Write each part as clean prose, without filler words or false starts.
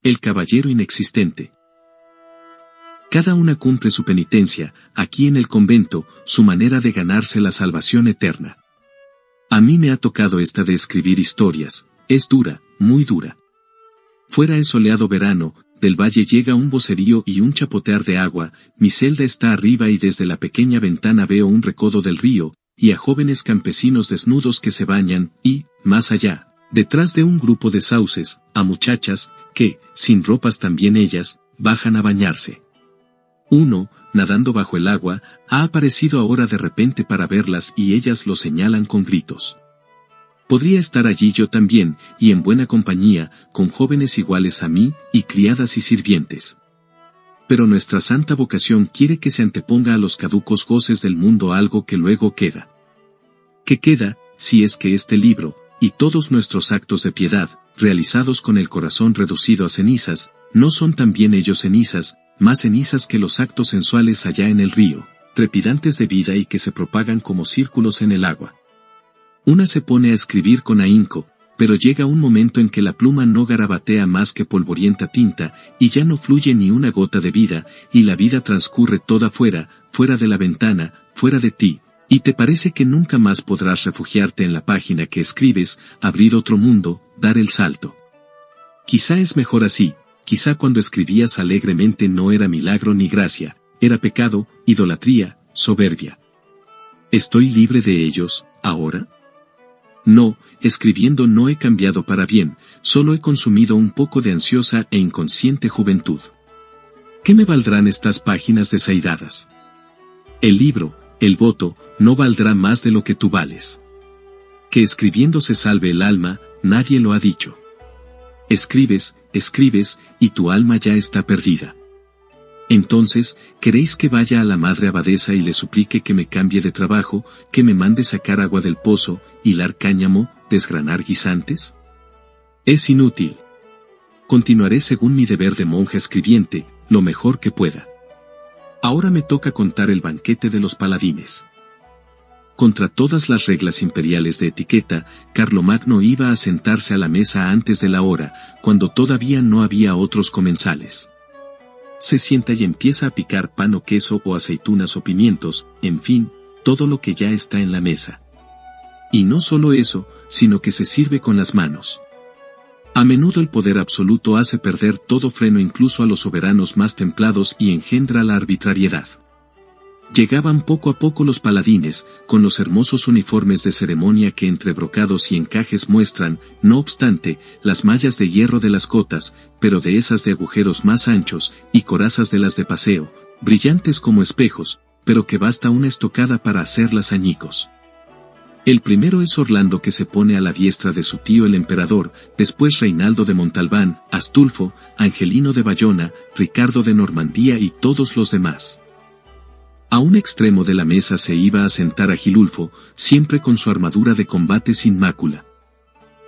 El caballero inexistente. Cada una cumple su penitencia, aquí en el convento, su manera de ganarse la salvación eterna. A mí me ha tocado esta de escribir historias, es dura, muy dura. Fuera es soleado verano, del valle llega un vocerío y un chapotear de agua, mi celda está arriba y desde la pequeña ventana veo un recodo del río, y a jóvenes campesinos desnudos que se bañan, y, más allá, detrás de un grupo de sauces, a muchachas, que, sin ropas también ellas, bajan a bañarse. Uno, nadando bajo el agua, ha aparecido ahora de repente para verlas y ellas lo señalan con gritos. Podría estar allí yo también, y en buena compañía, con jóvenes iguales a mí, y criadas y sirvientes. Pero nuestra santa vocación quiere que se anteponga a los caducos goces del mundo algo que luego queda. ¿Qué queda, si es que este libro, y todos nuestros actos de piedad, realizados con el corazón reducido a cenizas, no son también ellos cenizas, más cenizas que los actos sensuales allá en el río, trepidantes de vida y que se propagan como círculos en el agua? Una se pone a escribir con ahínco, pero llega un momento en que la pluma no garabatea más que polvorienta tinta, y ya no fluye ni una gota de vida, y la vida transcurre toda fuera de la ventana, fuera de ti, y te parece que nunca más podrás refugiarte en la página que escribes, abrir otro mundo, dar el salto. Quizá es mejor así, quizá cuando escribías alegremente no era milagro ni gracia, era pecado, idolatría, soberbia. ¿Estoy libre de ellos, ahora? No, escribiendo no he cambiado para bien, solo he consumido un poco de ansiosa e inconsciente juventud. ¿Qué me valdrán estas páginas desairadas? El libro, el voto, no valdrá más de lo que tú vales. Que escribiendo se salve el alma, nadie lo ha dicho. Escribes, y tu alma ya está perdida. Entonces, ¿queréis que vaya a la madre abadesa y le suplique que me cambie de trabajo, que me mande sacar agua del pozo, hilar cáñamo, desgranar guisantes? Es inútil. Continuaré según mi deber de monja escribiente, lo mejor que pueda. Ahora me toca contar el banquete de los paladines. Contra todas las reglas imperiales de etiqueta, Carlomagno iba a sentarse a la mesa antes de la hora, cuando todavía no había otros comensales. Se sienta y empieza a picar pan o queso o aceitunas o pimientos, en fin, todo lo que ya está en la mesa. Y no solo eso, sino que se sirve con las manos. A menudo el poder absoluto hace perder todo freno incluso a los soberanos más templados y engendra la arbitrariedad. Llegaban poco a poco los paladines, con los hermosos uniformes de ceremonia que entre brocados y encajes muestran, no obstante, las mallas de hierro de las cotas, pero de esas de agujeros más anchos, y corazas de las de paseo, brillantes como espejos, pero que basta una estocada para hacerlas añicos. El primero es Orlando, que se pone a la diestra de su tío el emperador, después Reinaldo de Montalbán, Astulfo, Angelino de Bayona, Ricardo de Normandía y todos los demás. A un extremo de la mesa se iba a sentar Agilulfo, siempre con su armadura de combate sin mácula.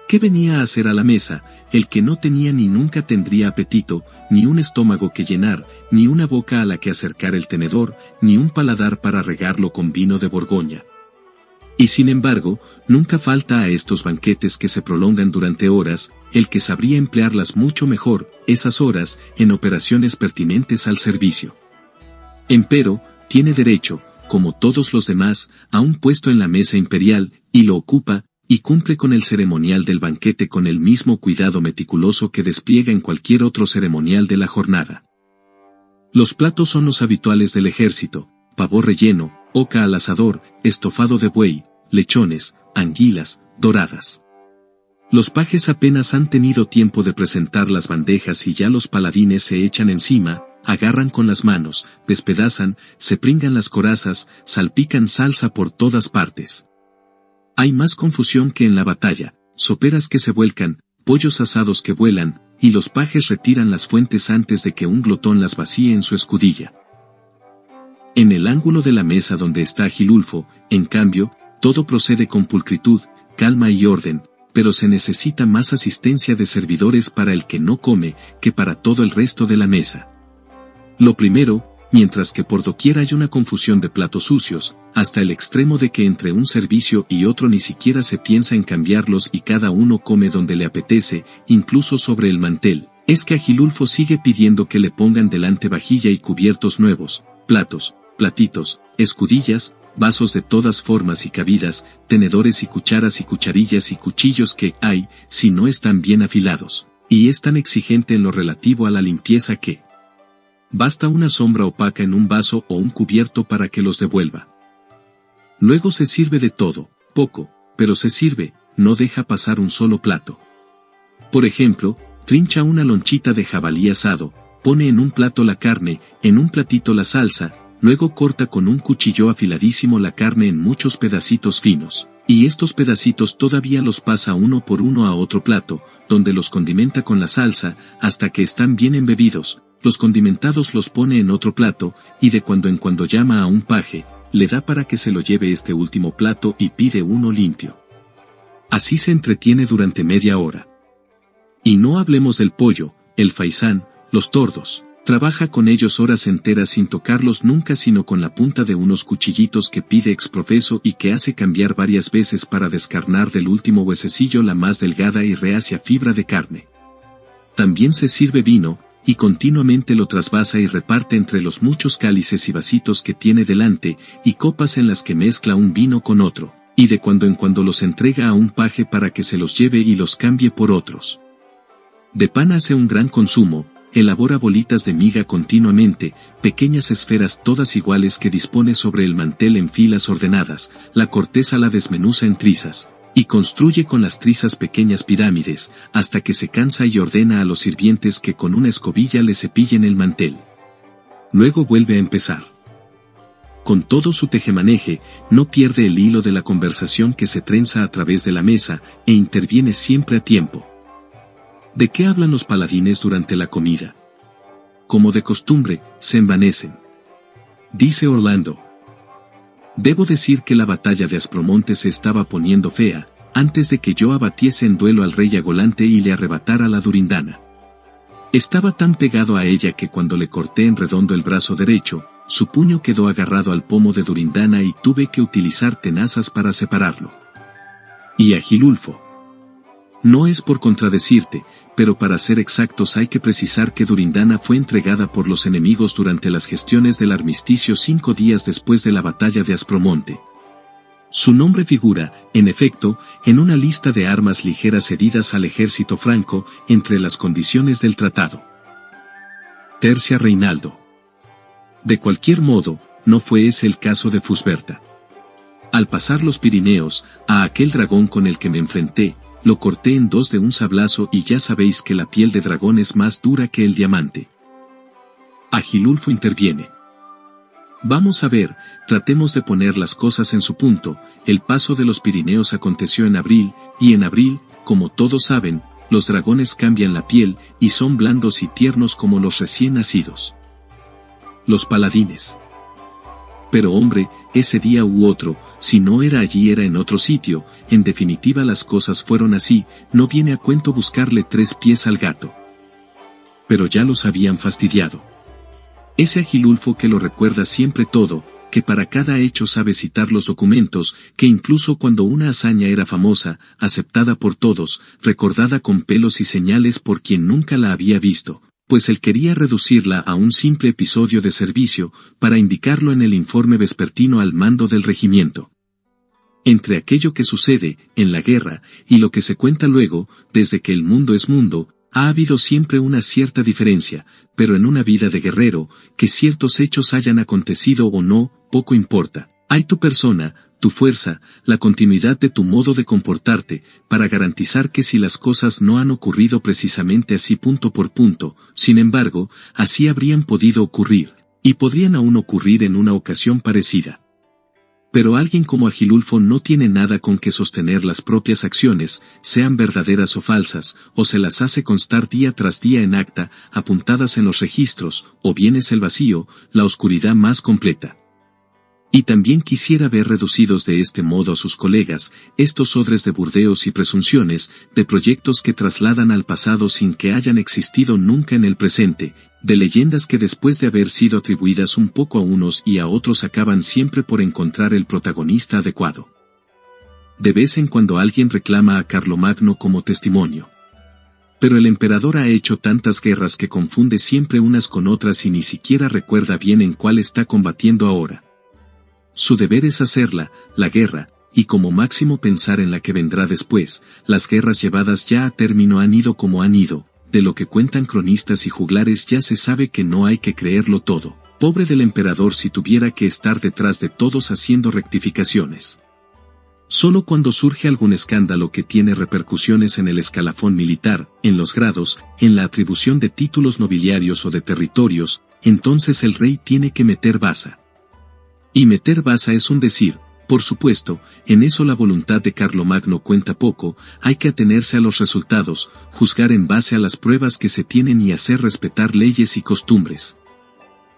¿Qué venía a hacer a la mesa, el que no tenía ni nunca tendría apetito, ni un estómago que llenar, ni una boca a la que acercar el tenedor, ni un paladar para regarlo con vino de Borgoña? Y sin embargo, nunca falta a estos banquetes que se prolongan durante horas, el que sabría emplearlas mucho mejor, esas horas, en operaciones pertinentes al servicio. Empero, tiene derecho, como todos los demás, a un puesto en la mesa imperial, y lo ocupa, y cumple con el ceremonial del banquete con el mismo cuidado meticuloso que despliega en cualquier otro ceremonial de la jornada. Los platos son los habituales del ejército: pavo relleno, oca al asador, estofado de buey, lechones, anguilas, doradas. Los pajes apenas han tenido tiempo de presentar las bandejas y ya los paladines se echan encima, agarran con las manos, despedazan, se pringan las corazas, salpican salsa por todas partes. Hay más confusión que en la batalla, soperas que se vuelcan, pollos asados que vuelan, y los pajes retiran las fuentes antes de que un glotón las vacíe en su escudilla. En el ángulo de la mesa donde está Agilulfo, en cambio, todo procede con pulcritud, calma y orden, pero se necesita más asistencia de servidores para el que no come que para todo el resto de la mesa. Lo primero, mientras que por doquier hay una confusión de platos sucios, hasta el extremo de que entre un servicio y otro ni siquiera se piensa en cambiarlos y cada uno come donde le apetece, incluso sobre el mantel, Es que Agilulfo sigue pidiendo que le pongan delante vajilla y cubiertos nuevos, platos, platitos, escudillas, vasos de todas formas y cabidas, tenedores y cucharillas y cuchillos que, ay, si no están bien afilados. Y es tan exigente en lo relativo a la limpieza que basta una sombra opaca en un vaso o un cubierto para que los devuelva. Luego se sirve de todo, poco, pero se sirve, no deja pasar un solo plato. Por ejemplo, trincha una lonchita de jabalí asado, pone en un plato la carne, en un platito la salsa, luego corta con un cuchillo afiladísimo la carne en muchos pedacitos finos, y estos pedacitos todavía los pasa uno por uno a otro plato, donde los condimenta con la salsa, hasta que están bien embebidos, los condimentados los pone en otro plato, y de cuando en cuando llama a un paje, le da para que se lo lleve este último plato y pide uno limpio. Así se entretiene durante media hora. Y no hablemos del pollo, el faisán, los tordos. Trabaja con ellos horas enteras sin tocarlos nunca sino con la punta de unos cuchillitos que pide exprofeso y que hace cambiar varias veces para descarnar del último huesecillo la más delgada y reacia fibra de carne. También se sirve vino, y continuamente lo trasvasa y reparte entre los muchos cálices y vasitos que tiene delante, y copas en las que mezcla un vino con otro, y de cuando en cuando los entrega a un paje para que se los lleve y los cambie por otros. De pan hace un gran consumo, elabora bolitas de miga continuamente, pequeñas esferas todas iguales que dispone sobre el mantel en filas ordenadas, la corteza la desmenuza en trizas, y construye con las trizas pequeñas pirámides, hasta que se cansa y ordena a los sirvientes que con una escobilla le cepillen el mantel. Luego vuelve a empezar. Con todo su tejemaneje, no pierde el hilo de la conversación que se trenza a través de la mesa, e interviene siempre a tiempo. ¿De qué hablan los paladines durante la comida? Como de costumbre, se envanecen. Dice Orlando: debo decir que la batalla de Aspromonte se estaba poniendo fea, antes de que yo abatiese en duelo al rey Agolante y le arrebatara la Durindana. Estaba tan pegado a ella que cuando le corté en redondo el brazo derecho, su puño quedó agarrado al pomo de Durindana y tuve que utilizar tenazas para separarlo. Y Agilulfo. No es por contradecirte, pero para ser exactos hay que precisar que Durindana fue entregada por los enemigos durante las gestiones del armisticio 5 días después de la batalla de Aspromonte. Su nombre figura, en efecto, en una lista de armas ligeras cedidas al ejército franco, entre las condiciones del tratado. Tercia Reinaldo. De cualquier modo, no fue ese el caso de Fusberta. Al pasar los Pirineos, a aquel dragón con el que me enfrenté, lo corté en 2 de un sablazo y ya sabéis que la piel de dragón es más dura que el diamante. Agilulfo interviene. Vamos a ver, tratemos de poner las cosas en su punto. El paso de los Pirineos aconteció en abril, y en abril, como todos saben, los dragones cambian la piel, y son blandos y tiernos como los recién nacidos. Los paladines. Pero hombre, ese día u otro, si no era allí era en otro sitio, en definitiva las cosas fueron así, no viene a cuento buscarle 3 pies al gato. Pero ya los habían fastidiado. Ese Agilulfo que lo recuerda siempre todo, que para cada hecho sabe citar los documentos, que incluso cuando una hazaña era famosa, aceptada por todos, recordada con pelos y señales por quien nunca la había visto, pues él quería reducirla a un simple episodio de servicio, para indicarlo en el informe vespertino al mando del regimiento. Entre aquello que sucede, en la guerra, y lo que se cuenta luego, desde que el mundo es mundo, ha habido siempre una cierta diferencia, pero en una vida de guerrero, que ciertos hechos hayan acontecido o no, poco importa. Hay tu persona, tu fuerza, la continuidad de tu modo de comportarte, para garantizar que si las cosas no han ocurrido precisamente así punto por punto, sin embargo, así habrían podido ocurrir, y podrían aún ocurrir en una ocasión parecida. Pero alguien como Agilulfo no tiene nada con que sostener las propias acciones, sean verdaderas o falsas, o se las hace constar día tras día en acta, apuntadas en los registros, o bien es el vacío, la oscuridad más completa. Y también quisiera ver reducidos de este modo a sus colegas, estos odres de burdeos y presunciones, de proyectos que trasladan al pasado sin que hayan existido nunca en el presente, de leyendas que después de haber sido atribuidas un poco a unos y a otros acaban siempre por encontrar el protagonista adecuado. De vez en cuando alguien reclama a Carlomagno como testimonio. Pero el emperador ha hecho tantas guerras que confunde siempre unas con otras y ni siquiera recuerda bien en cuál está combatiendo ahora. Su deber es hacerla, la guerra, y como máximo pensar en la que vendrá después. Las guerras llevadas ya a término han ido como han ido, de lo que cuentan cronistas y juglares ya se sabe que no hay que creerlo todo. Pobre del emperador si tuviera que estar detrás de todos haciendo rectificaciones. Solo cuando surge algún escándalo que tiene repercusiones en el escalafón militar, en los grados, en la atribución de títulos nobiliarios o de territorios, entonces el rey tiene que meter baza. Y meter baza es un decir, por supuesto, en eso la voluntad de Carlomagno cuenta poco, hay que atenerse a los resultados, juzgar en base a las pruebas que se tienen y hacer respetar leyes y costumbres.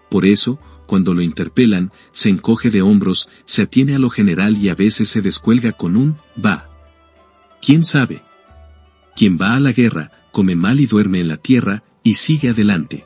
Por eso, cuando lo interpelan, se encoge de hombros, se atiene a lo general y a veces se descuelga con un «va». ¿Quién sabe? Quien va a la guerra, come mal y duerme en la tierra, y sigue adelante.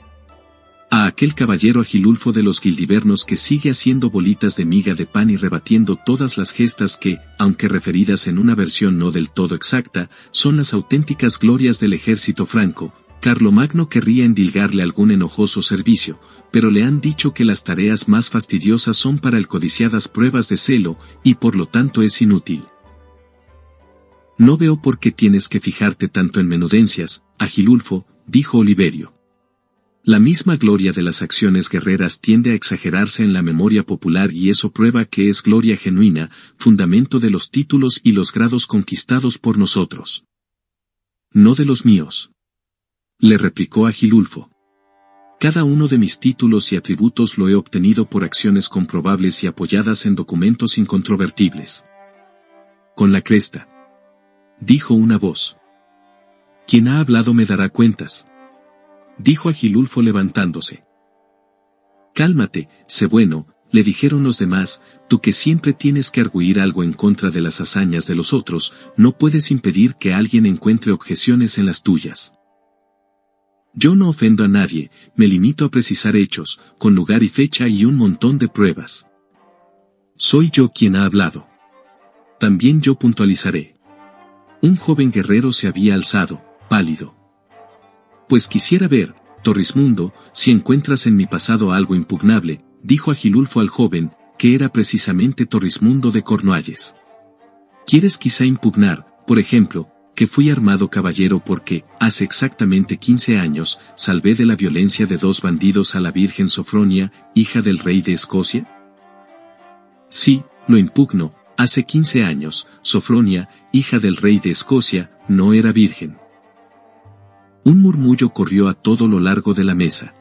A aquel caballero Agilulfo de los Gildivernos que sigue haciendo bolitas de miga de pan y rebatiendo todas las gestas que, aunque referidas en una versión no del todo exacta, son las auténticas glorias del ejército franco, Carlomagno querría endilgarle algún enojoso servicio, pero le han dicho que las tareas más fastidiosas son para el codiciadas pruebas de celo, y por lo tanto es inútil. No veo por qué tienes que fijarte tanto en menudencias, Agilulfo, dijo Oliverio. La misma gloria de las acciones guerreras tiende a exagerarse en la memoria popular y eso prueba que es gloria genuina, fundamento de los títulos y los grados conquistados por nosotros. No de los míos. Le replicó Agilulfo. Cada uno de mis títulos y atributos lo he obtenido por acciones comprobables y apoyadas en documentos incontrovertibles. Con la cresta. Dijo una voz. Quien ha hablado me dará cuentas. Dijo Agilulfo levantándose. Cálmate, sé bueno, le dijeron los demás, tú que siempre tienes que arguir algo en contra de las hazañas de los otros, no puedes impedir que alguien encuentre objeciones en las tuyas. Yo no ofendo a nadie, me limito a precisar hechos, con lugar y fecha y un montón de pruebas. Soy yo quien ha hablado. También yo puntualizaré. Un joven guerrero se había alzado, pálido. Pues quisiera ver, Torrismundo, si encuentras en mi pasado algo impugnable, dijo Agilulfo al joven, que era precisamente Torrismundo de Cornualles. ¿Quieres quizá impugnar, por ejemplo, que fui armado caballero porque, hace exactamente 15 años, salvé de la violencia de 2 bandidos a la Virgen Sofronia, hija del rey de Escocia? Sí, lo impugno, hace 15 años, Sofronia, hija del rey de Escocia, no era virgen. Un murmullo corrió a todo lo largo de la mesa.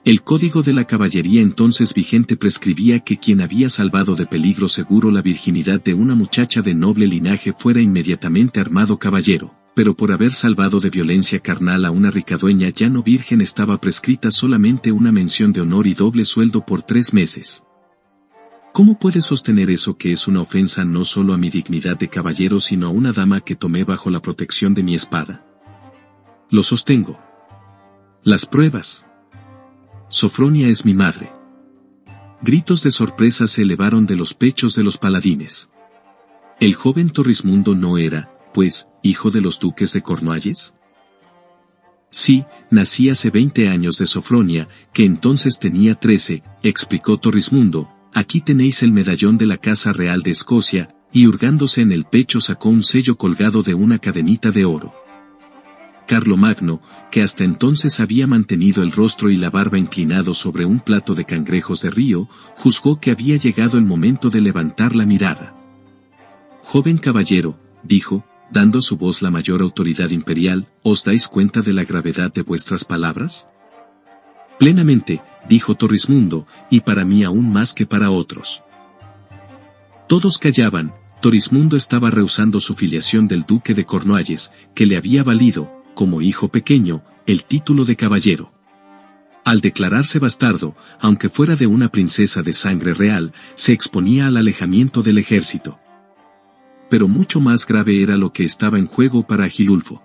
El código de la caballería entonces vigente prescribía que quien había salvado de peligro seguro la virginidad de una muchacha de noble linaje fuera inmediatamente armado caballero, pero por haber salvado de violencia carnal a una rica dueña ya no virgen estaba prescrita solamente una mención de honor y doble sueldo por 3 meses. ¿Cómo puedes sostener eso que es una ofensa no solo a mi dignidad de caballero sino a una dama que tomé bajo la protección de mi espada? Lo sostengo. Las pruebas. Sofronia es mi madre. Gritos de sorpresa se elevaron de los pechos de los paladines. ¿El joven Torrismundo no era, pues, hijo de los duques de Cornualles? Sí, nací hace 20 años de Sofronia, que entonces tenía 13, explicó Torrismundo. Aquí tenéis el medallón de la Casa Real de Escocia, y hurgándose en el pecho sacó un sello colgado de una cadenita de oro. Carlomagno, que hasta entonces había mantenido el rostro y la barba inclinado sobre un plato de cangrejos de río, juzgó que había llegado el momento de levantar la mirada. Joven caballero, dijo, dando a su voz la mayor autoridad imperial, ¿os dais cuenta de la gravedad de vuestras palabras? Plenamente, dijo Torrismundo, y para mí aún más que para otros. Todos callaban. Torrismundo estaba rehusando su filiación del duque de Cornualles, que le había valido, como hijo pequeño, el título de caballero. Al declararse bastardo, aunque fuera de una princesa de sangre real, se exponía al alejamiento del ejército. Pero mucho más grave era lo que estaba en juego para Agilulfo.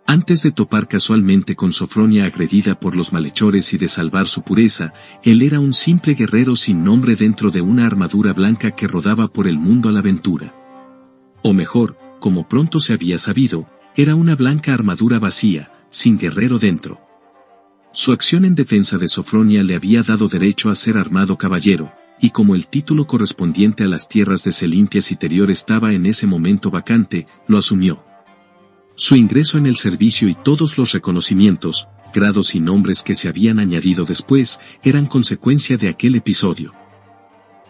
Antes de topar casualmente con Sofronia agredida por los malhechores y de salvar su pureza, él era un simple guerrero sin nombre dentro de una armadura blanca que rodaba por el mundo a la aventura. O mejor, como pronto se había sabido, era una blanca armadura vacía, sin guerrero dentro. Su acción en defensa de Sofronia le había dado derecho a ser armado caballero, y como el título correspondiente a las tierras de Selimpia Citerior estaba en ese momento vacante, lo asumió. Su ingreso en el servicio y todos los reconocimientos, grados y nombres que se habían añadido después, eran consecuencia de aquel episodio.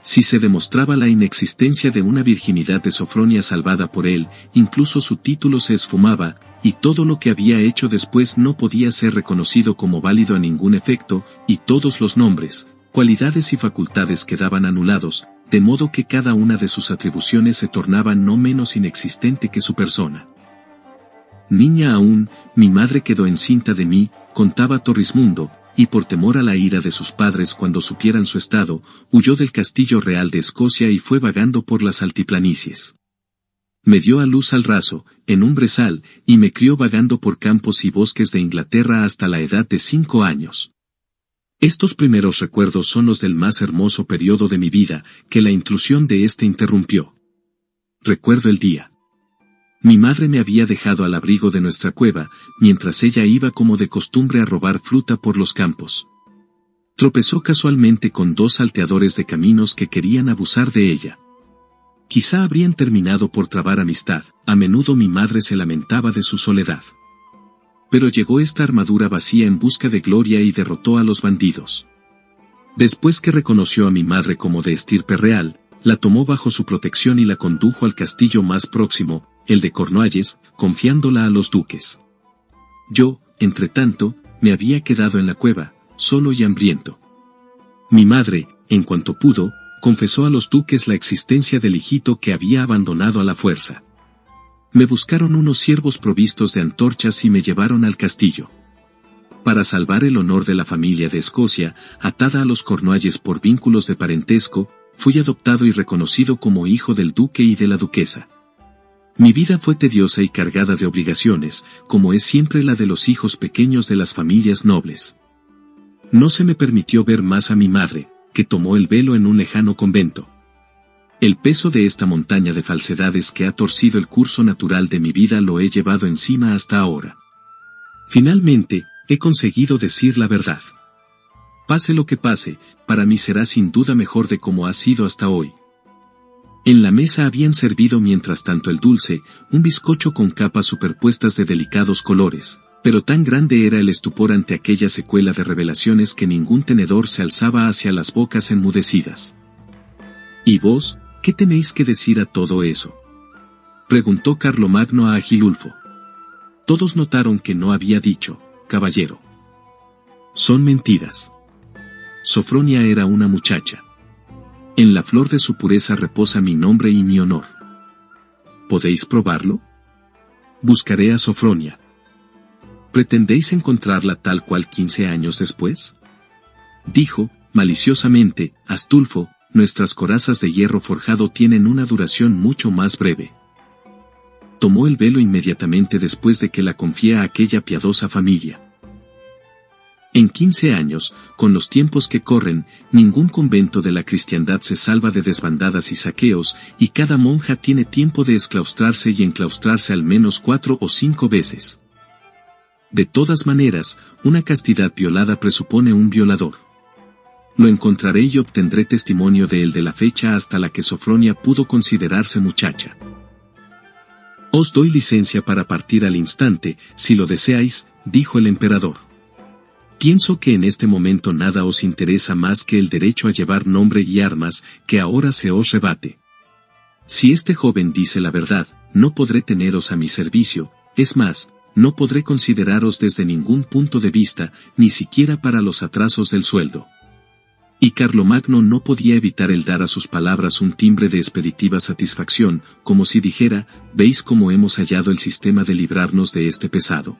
Si se demostraba la inexistencia de una virginidad de Sofronia salvada por él, incluso su título se esfumaba, y todo lo que había hecho después no podía ser reconocido como válido a ningún efecto, y todos los nombres, cualidades y facultades quedaban anulados, de modo que cada una de sus atribuciones se tornaba no menos inexistente que su persona. Niña aún, mi madre quedó encinta de mí, contaba Torrismundo, y por temor a la ira de sus padres cuando supieran su estado, huyó del castillo real de Escocia y fue vagando por las altiplanicies. Me dio a luz al raso, en un brezal, y me crió vagando por campos y bosques de Inglaterra hasta la edad de 5 años. Estos primeros recuerdos son los del más hermoso periodo de mi vida, que la intrusión de éste interrumpió. Recuerdo el día. Mi madre me había dejado al abrigo de nuestra cueva, mientras ella iba como de costumbre a robar fruta por los campos. Tropezó casualmente con 2 salteadores de caminos que querían abusar de ella. Quizá habrían terminado por trabar amistad, a menudo mi madre se lamentaba de su soledad. Pero llegó esta armadura vacía en busca de gloria y derrotó a los bandidos. Después que reconoció a mi madre como de estirpe real, la tomó bajo su protección y la condujo al castillo más próximo, el de Cornualles, confiándola a los duques. Yo, entretanto, me había quedado en la cueva, solo y hambriento. Mi madre, en cuanto pudo, confesó a los duques la existencia del hijito que había abandonado a la fuerza. Me buscaron unos siervos provistos de antorchas y me llevaron al castillo. Para salvar el honor de la familia de Escocia, atada a los Cornualles por vínculos de parentesco, fui adoptado y reconocido como hijo del duque y de la duquesa. Mi vida fue tediosa y cargada de obligaciones, como es siempre la de los hijos pequeños de las familias nobles. No se me permitió ver más a mi madre, que tomó el velo en un lejano convento. El peso de esta montaña de falsedades que ha torcido el curso natural de mi vida lo he llevado encima hasta ahora. Finalmente, he conseguido decir la verdad. Pase lo que pase, para mí será sin duda mejor de como ha sido hasta hoy. En la mesa habían servido mientras tanto el dulce, un bizcocho con capas superpuestas de delicados colores, pero tan grande era el estupor ante aquella secuela de revelaciones que ningún tenedor se alzaba hacia las bocas enmudecidas. ¿Y vos, qué tenéis que decir a todo eso?, preguntó Carlomagno a Agilulfo. Todos notaron que no había dicho, caballero. Son mentiras. Sofronia era una muchacha. En la flor de su pureza reposa mi nombre y mi honor. ¿Podéis probarlo? Buscaré a Sofronia. ¿Pretendéis encontrarla tal cual 15 años después? Dijo, maliciosamente, Astulfo, nuestras corazas de hierro forjado tienen una duración mucho más breve. Tomó el velo inmediatamente después de que la confié a aquella piadosa familia. En 15 años, con los tiempos que corren, ningún convento de la cristiandad se salva de desbandadas y saqueos, y cada monja tiene tiempo de exclaustrarse y enclaustrarse al menos 4 o 5 veces. De todas maneras, una castidad violada presupone un violador. Lo encontraré y obtendré testimonio de él de la fecha hasta la que Sofronia pudo considerarse muchacha. Os doy licencia para partir al instante, si lo deseáis, dijo el emperador. Pienso que en este momento nada os interesa más que el derecho a llevar nombre y armas, que ahora se os rebate. Si este joven dice la verdad, no podré teneros a mi servicio, es más, no podré consideraros desde ningún punto de vista, ni siquiera para los atrasos del sueldo. Y Carlomagno no podía evitar el dar a sus palabras un timbre de expeditiva satisfacción, como si dijera, ¿veis cómo hemos hallado el sistema de librarnos de este pesado?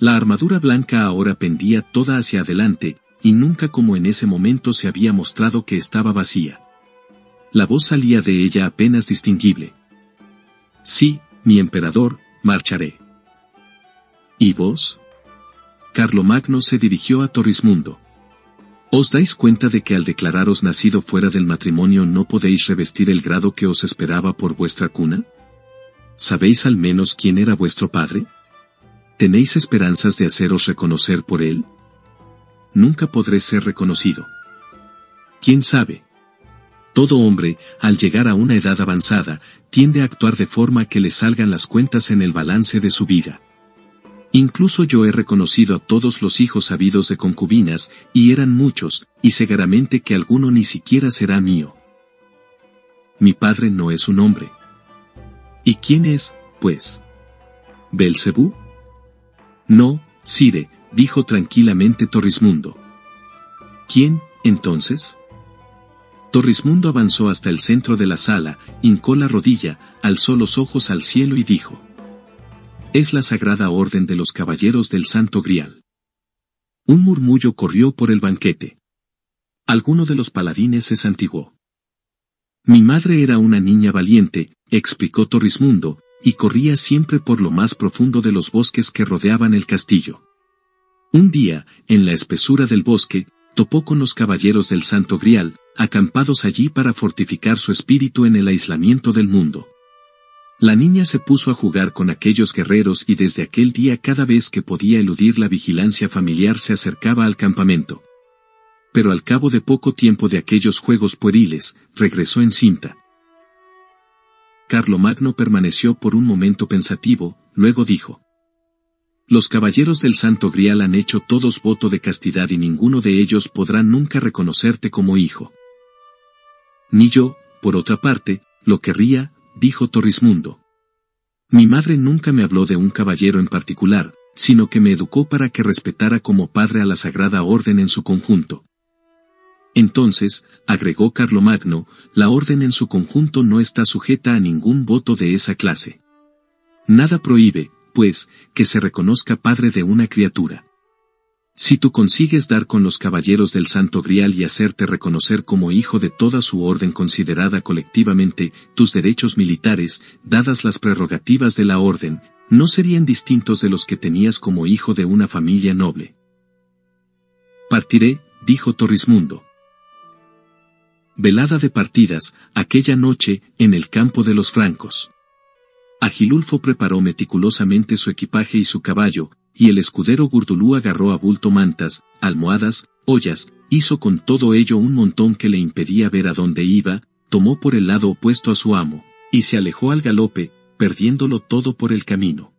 La armadura blanca ahora pendía toda hacia adelante, y nunca como en ese momento se había mostrado que estaba vacía. La voz salía de ella apenas distinguible. Sí, mi emperador, marcharé. ¿Y vos? Carlomagno se dirigió a Torrismundo. ¿Os dais cuenta de que al declararos nacido fuera del matrimonio no podéis revestir el grado que os esperaba por vuestra cuna? ¿Sabéis al menos quién era vuestro padre? ¿Tenéis esperanzas de haceros reconocer por él? Nunca podré ser reconocido. ¿Quién sabe? Todo hombre, al llegar a una edad avanzada, tiende a actuar de forma que le salgan las cuentas en el balance de su vida. Incluso yo he reconocido a todos los hijos habidos de concubinas, y eran muchos, y seguramente que alguno ni siquiera será mío. Mi padre no es un hombre. ¿Y quién es, pues? ¿Belcebú? No, Sire, dijo tranquilamente Torrismundo. ¿Quién, entonces? Torrismundo avanzó hasta el centro de la sala, hincó la rodilla, alzó los ojos al cielo y dijo: es la Sagrada Orden de los Caballeros del Santo Grial. Un murmullo corrió por el banquete. Alguno de los paladines se santiguó. Mi madre era una niña valiente, explicó Torrismundo, y corría siempre por lo más profundo de los bosques que rodeaban el castillo. Un día, en la espesura del bosque, topó con los caballeros del Santo Grial, acampados allí para fortificar su espíritu en el aislamiento del mundo. La niña se puso a jugar con aquellos guerreros y desde aquel día cada vez que podía eludir la vigilancia familiar se acercaba al campamento. Pero al cabo de poco tiempo de aquellos juegos pueriles, regresó encinta. Carlomagno permaneció por un momento pensativo, luego dijo: los caballeros del Santo Grial han hecho todos voto de castidad y ninguno de ellos podrá nunca reconocerte como hijo. Ni yo, por otra parte, lo querría, dijo Torrismundo. Mi madre nunca me habló de un caballero en particular, sino que me educó para que respetara como padre a la Sagrada Orden en su conjunto. Entonces, agregó Carlomagno, la orden en su conjunto no está sujeta a ningún voto de esa clase. Nada prohíbe, pues, que se reconozca padre de una criatura. Si tú consigues dar con los caballeros del Santo Grial y hacerte reconocer como hijo de toda su orden considerada colectivamente, tus derechos militares, dadas las prerrogativas de la orden, no serían distintos de los que tenías como hijo de una familia noble. Partiré, dijo Torrismundo. Velada de partidas, aquella noche, en el campo de los francos. Agilulfo preparó meticulosamente su equipaje y su caballo, y el escudero Gurdulú agarró a bulto mantas, almohadas, ollas, hizo con todo ello un montón que le impedía ver a dónde iba, tomó por el lado opuesto a su amo, y se alejó al galope, perdiéndolo todo por el camino.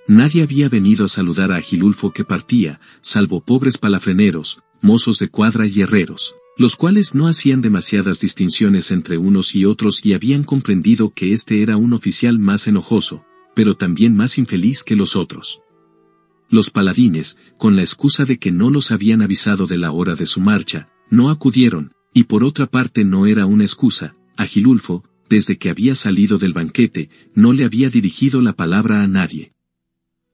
Nadie había venido a saludar a Agilulfo que partía, salvo pobres palafreneros, mozos de cuadra y herreros, los cuales no hacían demasiadas distinciones entre unos y otros y habían comprendido que este era un oficial más enojoso, pero también más infeliz que los otros. Los paladines, con la excusa de que no los habían avisado de la hora de su marcha, no acudieron, y por otra parte no era una excusa. Agilulfo, desde que había salido del banquete, no le había dirigido la palabra a nadie.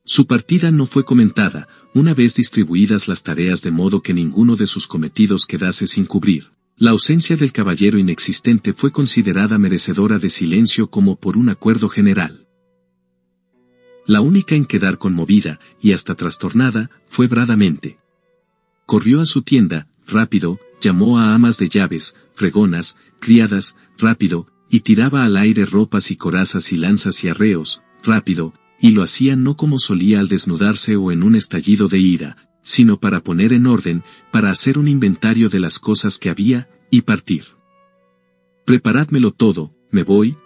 Su partida no fue comentada, una vez distribuidas las tareas de modo que ninguno de sus cometidos quedase sin cubrir. La ausencia del caballero inexistente fue considerada merecedora de silencio como por un acuerdo general. La única en quedar conmovida, y hasta trastornada, fue Bradamante. Corrió a su tienda, rápido, llamó a amas de llaves, fregonas, criadas, rápido, y tiraba al aire ropas y corazas y lanzas y arreos, rápido, y lo hacía no como solía al desnudarse o en un estallido de ira, sino para poner en orden, para hacer un inventario de las cosas que había, y partir. Preparádmelo todo, me voy,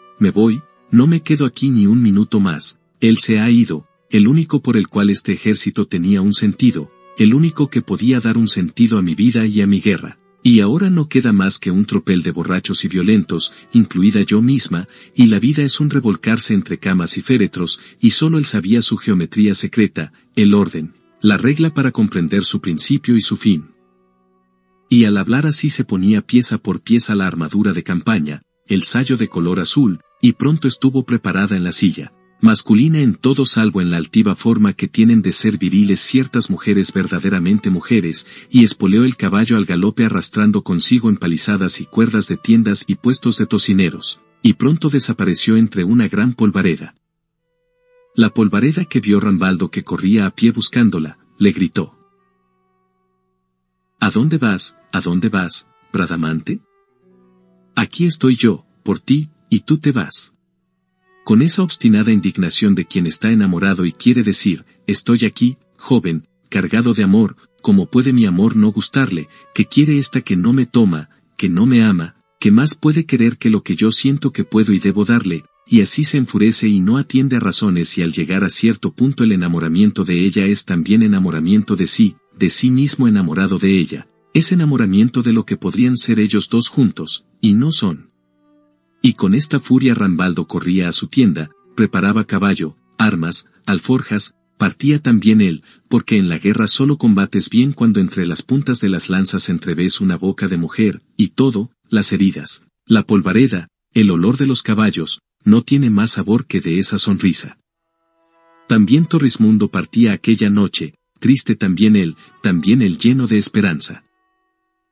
no me quedo aquí ni un minuto más. Él se ha ido, el único por el cual este ejército tenía un sentido, el único que podía dar un sentido a mi vida y a mi guerra, y ahora no queda más que un tropel de borrachos y violentos, incluida yo misma, y la vida es un revolcarse entre camas y féretros, y solo él sabía su geometría secreta, el orden, la regla para comprender su principio y su fin. Y al hablar así se ponía pieza por pieza la armadura de campaña, el sayo de color azul, y pronto estuvo preparada en la silla. Masculina en todo salvo en la altiva forma que tienen de ser viriles ciertas mujeres verdaderamente mujeres, y espoleó el caballo al galope arrastrando consigo empalizadas y cuerdas de tiendas y puestos de tocineros, y pronto desapareció entre una gran polvareda. La polvareda que vio Rambaldo que corría a pie buscándola, le gritó: ¿A dónde vas, Bradamante? Aquí estoy yo, por ti, y tú te vas. con esa obstinada indignación de quien está enamorado y quiere decir, estoy aquí, joven, cargado de amor, ¿cómo puede mi amor no gustarle, que quiere esta que no me toma, que no me ama, que más puede querer que lo que yo siento que puedo y debo darle? Y así se enfurece y no atiende a razones, y al llegar a cierto punto el enamoramiento de ella es también enamoramiento de sí mismo enamorado de ella, es enamoramiento de lo que podrían ser ellos dos juntos, y no son. Y con esta furia Rambaldo corría a su tienda, preparaba caballo, armas, alforjas, partía también él, porque en la guerra solo combates bien cuando entre las puntas de las lanzas entreves una boca de mujer, y todo, las heridas, la polvareda, el olor de los caballos, no tiene más sabor que de esa sonrisa. También Torrismundo partía aquella noche, triste también él lleno de esperanza.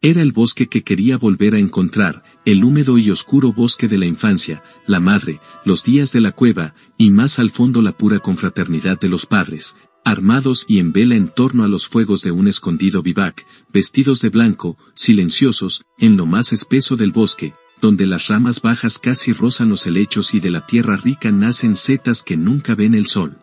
Era el bosque que quería volver a encontrar, el húmedo y oscuro bosque de la infancia, la madre, los días de la cueva, y más al fondo la pura confraternidad de los padres, armados y en vela en torno a los fuegos de un escondido vivac, vestidos de blanco, silenciosos, en lo más espeso del bosque, donde las ramas bajas casi rozan los helechos y de la tierra rica nacen setas que nunca ven el sol.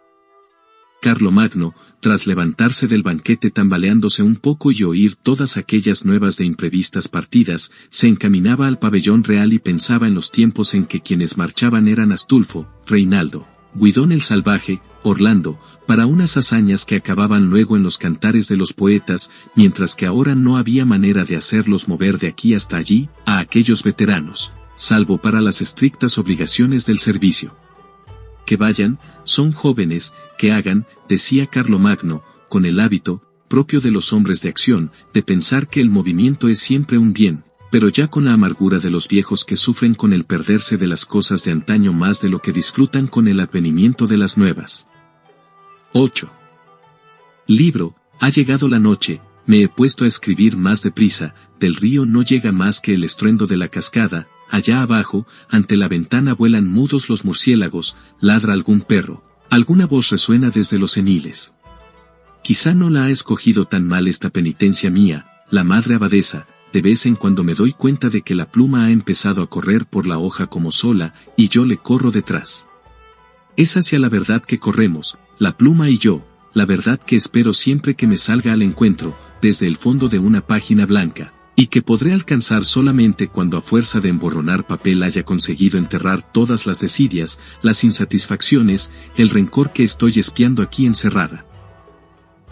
Carlomagno, tras levantarse del banquete tambaleándose un poco y oír todas aquellas nuevas de imprevistas partidas, se encaminaba al pabellón real y pensaba en los tiempos en que quienes marchaban eran Astulfo, Reinaldo, Guidón el Salvaje, Orlando, para unas hazañas que acababan luego en los cantares de los poetas, mientras que ahora no había manera de hacerlos mover de aquí hasta allí, a aquellos veteranos, salvo para las estrictas obligaciones del servicio. Que vayan, son jóvenes, que hagan, decía Carlomagno, con el hábito, propio de los hombres de acción, de pensar que el movimiento es siempre un bien, pero ya con la amargura de los viejos que sufren con el perderse de las cosas de antaño más de lo que disfrutan con el advenimiento de las nuevas. 8. Libro, ha llegado la noche, me he puesto a escribir más deprisa, del río no llega más que el estruendo de la cascada, allá abajo, ante la ventana vuelan mudos los murciélagos, ladra algún perro, alguna voz resuena desde los ceniles. Quizá no la ha escogido tan mal esta penitencia mía, la madre abadesa, de vez en cuando me doy cuenta de que la pluma ha empezado a correr por la hoja como sola, y yo le corro detrás. Es hacia la verdad que corremos, la pluma y yo, la verdad que espero siempre que me salga al encuentro, desde el fondo de una página blanca, y que podré alcanzar solamente cuando a fuerza de emborronar papel haya conseguido enterrar todas las desidias, las insatisfacciones, el rencor que estoy espiando aquí encerrada.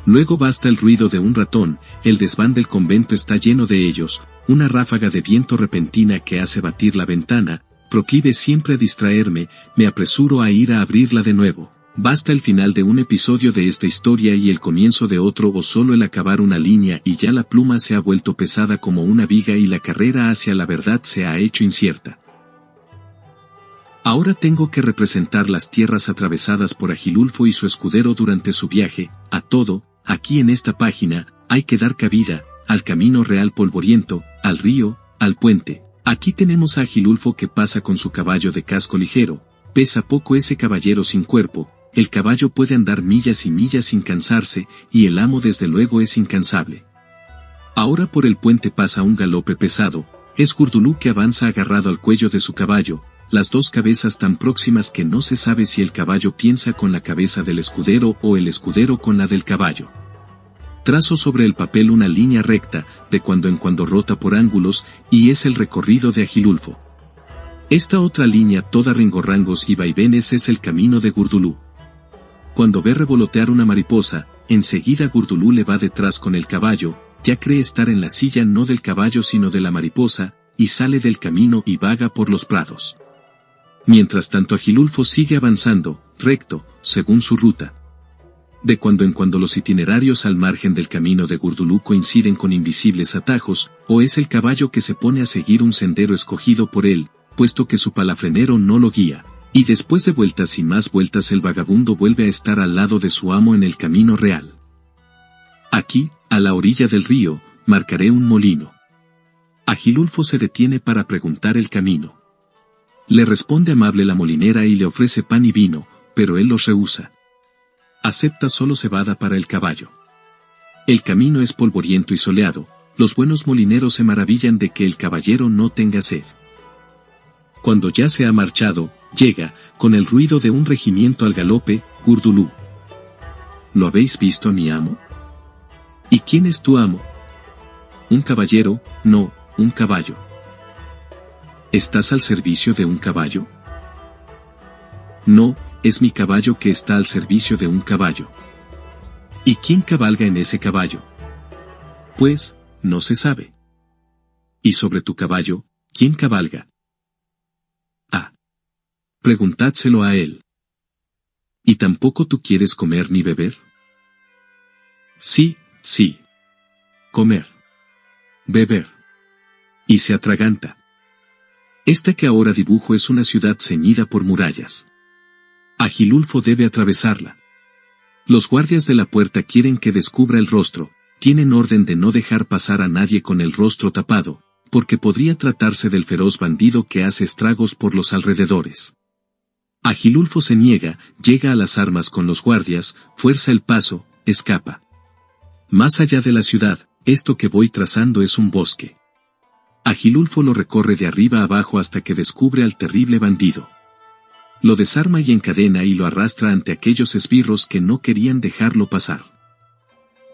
Luego basta el ruido de un ratón, el desván del convento está lleno de ellos, una ráfaga de viento repentina que hace batir la ventana, proclive siempre a distraerme, me apresuro a ir a abrirla de nuevo. Basta el final de un episodio de esta historia y el comienzo de otro o solo el acabar una línea y ya la pluma se ha vuelto pesada como una viga y la carrera hacia la verdad se ha hecho incierta. Ahora tengo que representar las tierras atravesadas por Agilulfo y su escudero durante su viaje, a todo, aquí en esta página, hay que dar cabida, al camino real polvoriento, al río, al puente. Aquí tenemos a Agilulfo que pasa con su caballo de casco ligero, pesa poco ese caballero sin cuerpo, el caballo puede andar millas y millas sin cansarse, y el amo desde luego es incansable. Ahora por el puente pasa un galope pesado, es Gurdulú que avanza agarrado al cuello de su caballo, las dos cabezas tan próximas que no se sabe si el caballo piensa con la cabeza del escudero o el escudero con la del caballo. Trazo sobre el papel una línea recta, de cuando en cuando rota por ángulos, y es el recorrido de Agilulfo. Esta otra línea toda ringorrangos y vaivenes es el camino de Gurdulú. Cuando ve revolotear una mariposa, enseguida Gurdulú le va detrás con el caballo, ya cree estar en la silla no del caballo sino de la mariposa, y sale del camino y vaga por los prados. Mientras tanto Agilulfo sigue avanzando, recto, según su ruta. De cuando en cuando los itinerarios al margen del camino de Gurdulú coinciden con invisibles atajos, o es el caballo que se pone a seguir un sendero escogido por él, puesto que su palafrenero no lo guía. Y después de vueltas y más vueltas el vagabundo vuelve a estar al lado de su amo en el camino real. Aquí, a la orilla del río, marcaré un molino. Agilulfo se detiene para preguntar el camino. Le responde amable la molinera y le ofrece pan y vino, pero él los rehúsa. Acepta solo cebada para el caballo. El camino es polvoriento y soleado, los buenos molineros se maravillan de que el caballero no tenga sed. Cuando ya se ha marchado, llega, con el ruido de un regimiento al galope, Gurdulú. ¿Lo habéis visto a mi amo? ¿Y quién es tu amo? Un caballero, no, un caballo. ¿Estás al servicio de un caballo? No, es mi caballo que está al servicio de un caballo. ¿Y quién cabalga en ese caballo? Pues, no se sabe. ¿Y sobre tu caballo, quién cabalga? Ah. Preguntádselo a él. ¿Y tampoco tú quieres comer ni beber? Sí, sí. Comer. Beber. Y se atraganta. Esta que ahora dibujo es una ciudad ceñida por murallas. Agilulfo debe atravesarla. Los guardias de la puerta quieren que descubra el rostro, tienen orden de no dejar pasar a nadie con el rostro tapado, porque podría tratarse del feroz bandido que hace estragos por los alrededores. Agilulfo se niega, llega a las armas con los guardias, fuerza el paso, escapa. Más allá de la ciudad, esto que voy trazando es un bosque. Agilulfo lo recorre de arriba abajo hasta que descubre al terrible bandido. Lo desarma y encadena y lo arrastra ante aquellos esbirros que no querían dejarlo pasar.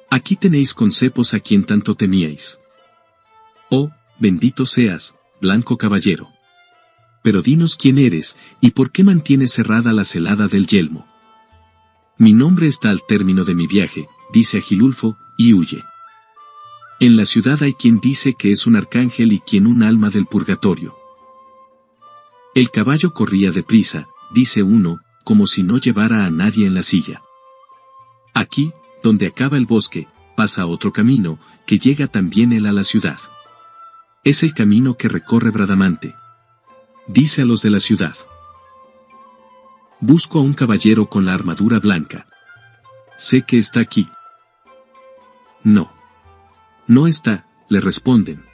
Aquí tenéis con cepos a quien tanto temíais. Oh, bendito seas, blanco caballero. Pero dinos quién eres, y por qué mantienes cerrada la celada del yelmo. Mi nombre está al término de mi viaje, dice Agilulfo, y huye. En la ciudad hay quien dice que es un arcángel y quien un alma del purgatorio. El caballo corría deprisa, dice uno, como si no llevara a nadie en la silla. Aquí, donde acaba el bosque, pasa otro camino, que llega también él a la ciudad. Es el camino que recorre Bradamante. Dice a los de la ciudad. Busco a un caballero con la armadura blanca. Sé que está aquí. No. No está, le responden.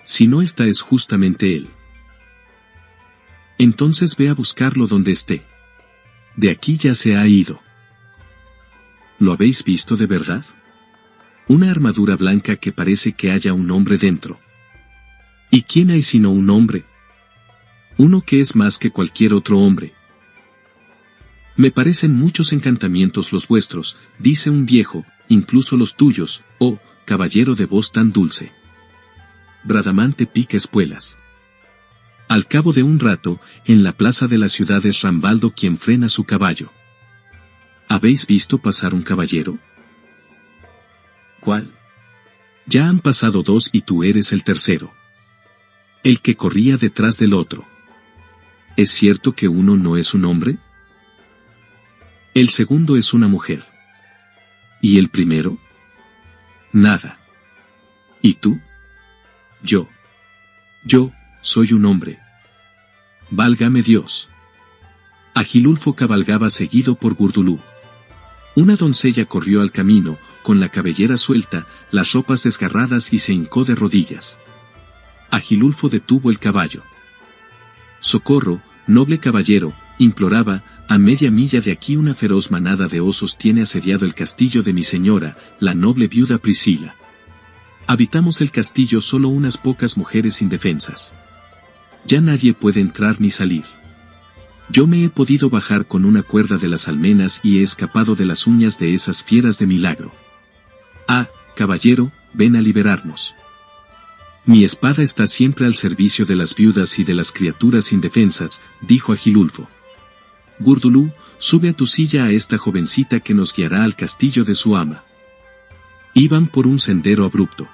Si no está es justamente él. Entonces ve a buscarlo donde esté. De aquí ya se ha ido. ¿Lo habéis visto de verdad? Una armadura blanca que parece que haya un hombre dentro. ¿Y quién hay sino un hombre? Uno que es más que cualquier otro hombre. Me parecen muchos encantamientos los vuestros, dice un viejo, incluso los tuyos, oh, caballero de voz tan dulce. Bradamante pica espuelas. Al cabo de un rato, en la plaza de la ciudad es Rambaldo quien frena su caballo. ¿Habéis visto pasar un caballero? ¿Cuál? Ya han pasado dos y tú eres el tercero. El que corría detrás del otro. ¿Es cierto que uno no es un hombre? El segundo es una mujer. ¿Y el primero? Nada. ¿Y tú? Yo soy un hombre. Válgame Dios. Agilulfo cabalgaba seguido por Gurdulú. Una doncella corrió al camino, con la cabellera suelta, las ropas desgarradas y se hincó de rodillas. Agilulfo detuvo el caballo. Socorro, noble caballero, imploraba, a media milla de aquí una feroz manada de osos tiene asediado el castillo de mi señora, la noble viuda Priscila. Habitamos el castillo solo unas pocas mujeres indefensas. Ya nadie puede entrar ni salir. Yo me he podido bajar con una cuerda de las almenas y he escapado de las uñas de esas fieras de milagro. Ah, caballero, ven a liberarnos. Mi espada está siempre al servicio de las viudas y de las criaturas indefensas, dijo Agilulfo. Gurdulú, sube a tu silla a esta jovencita que nos guiará al castillo de su ama. Iban por un sendero abrupto.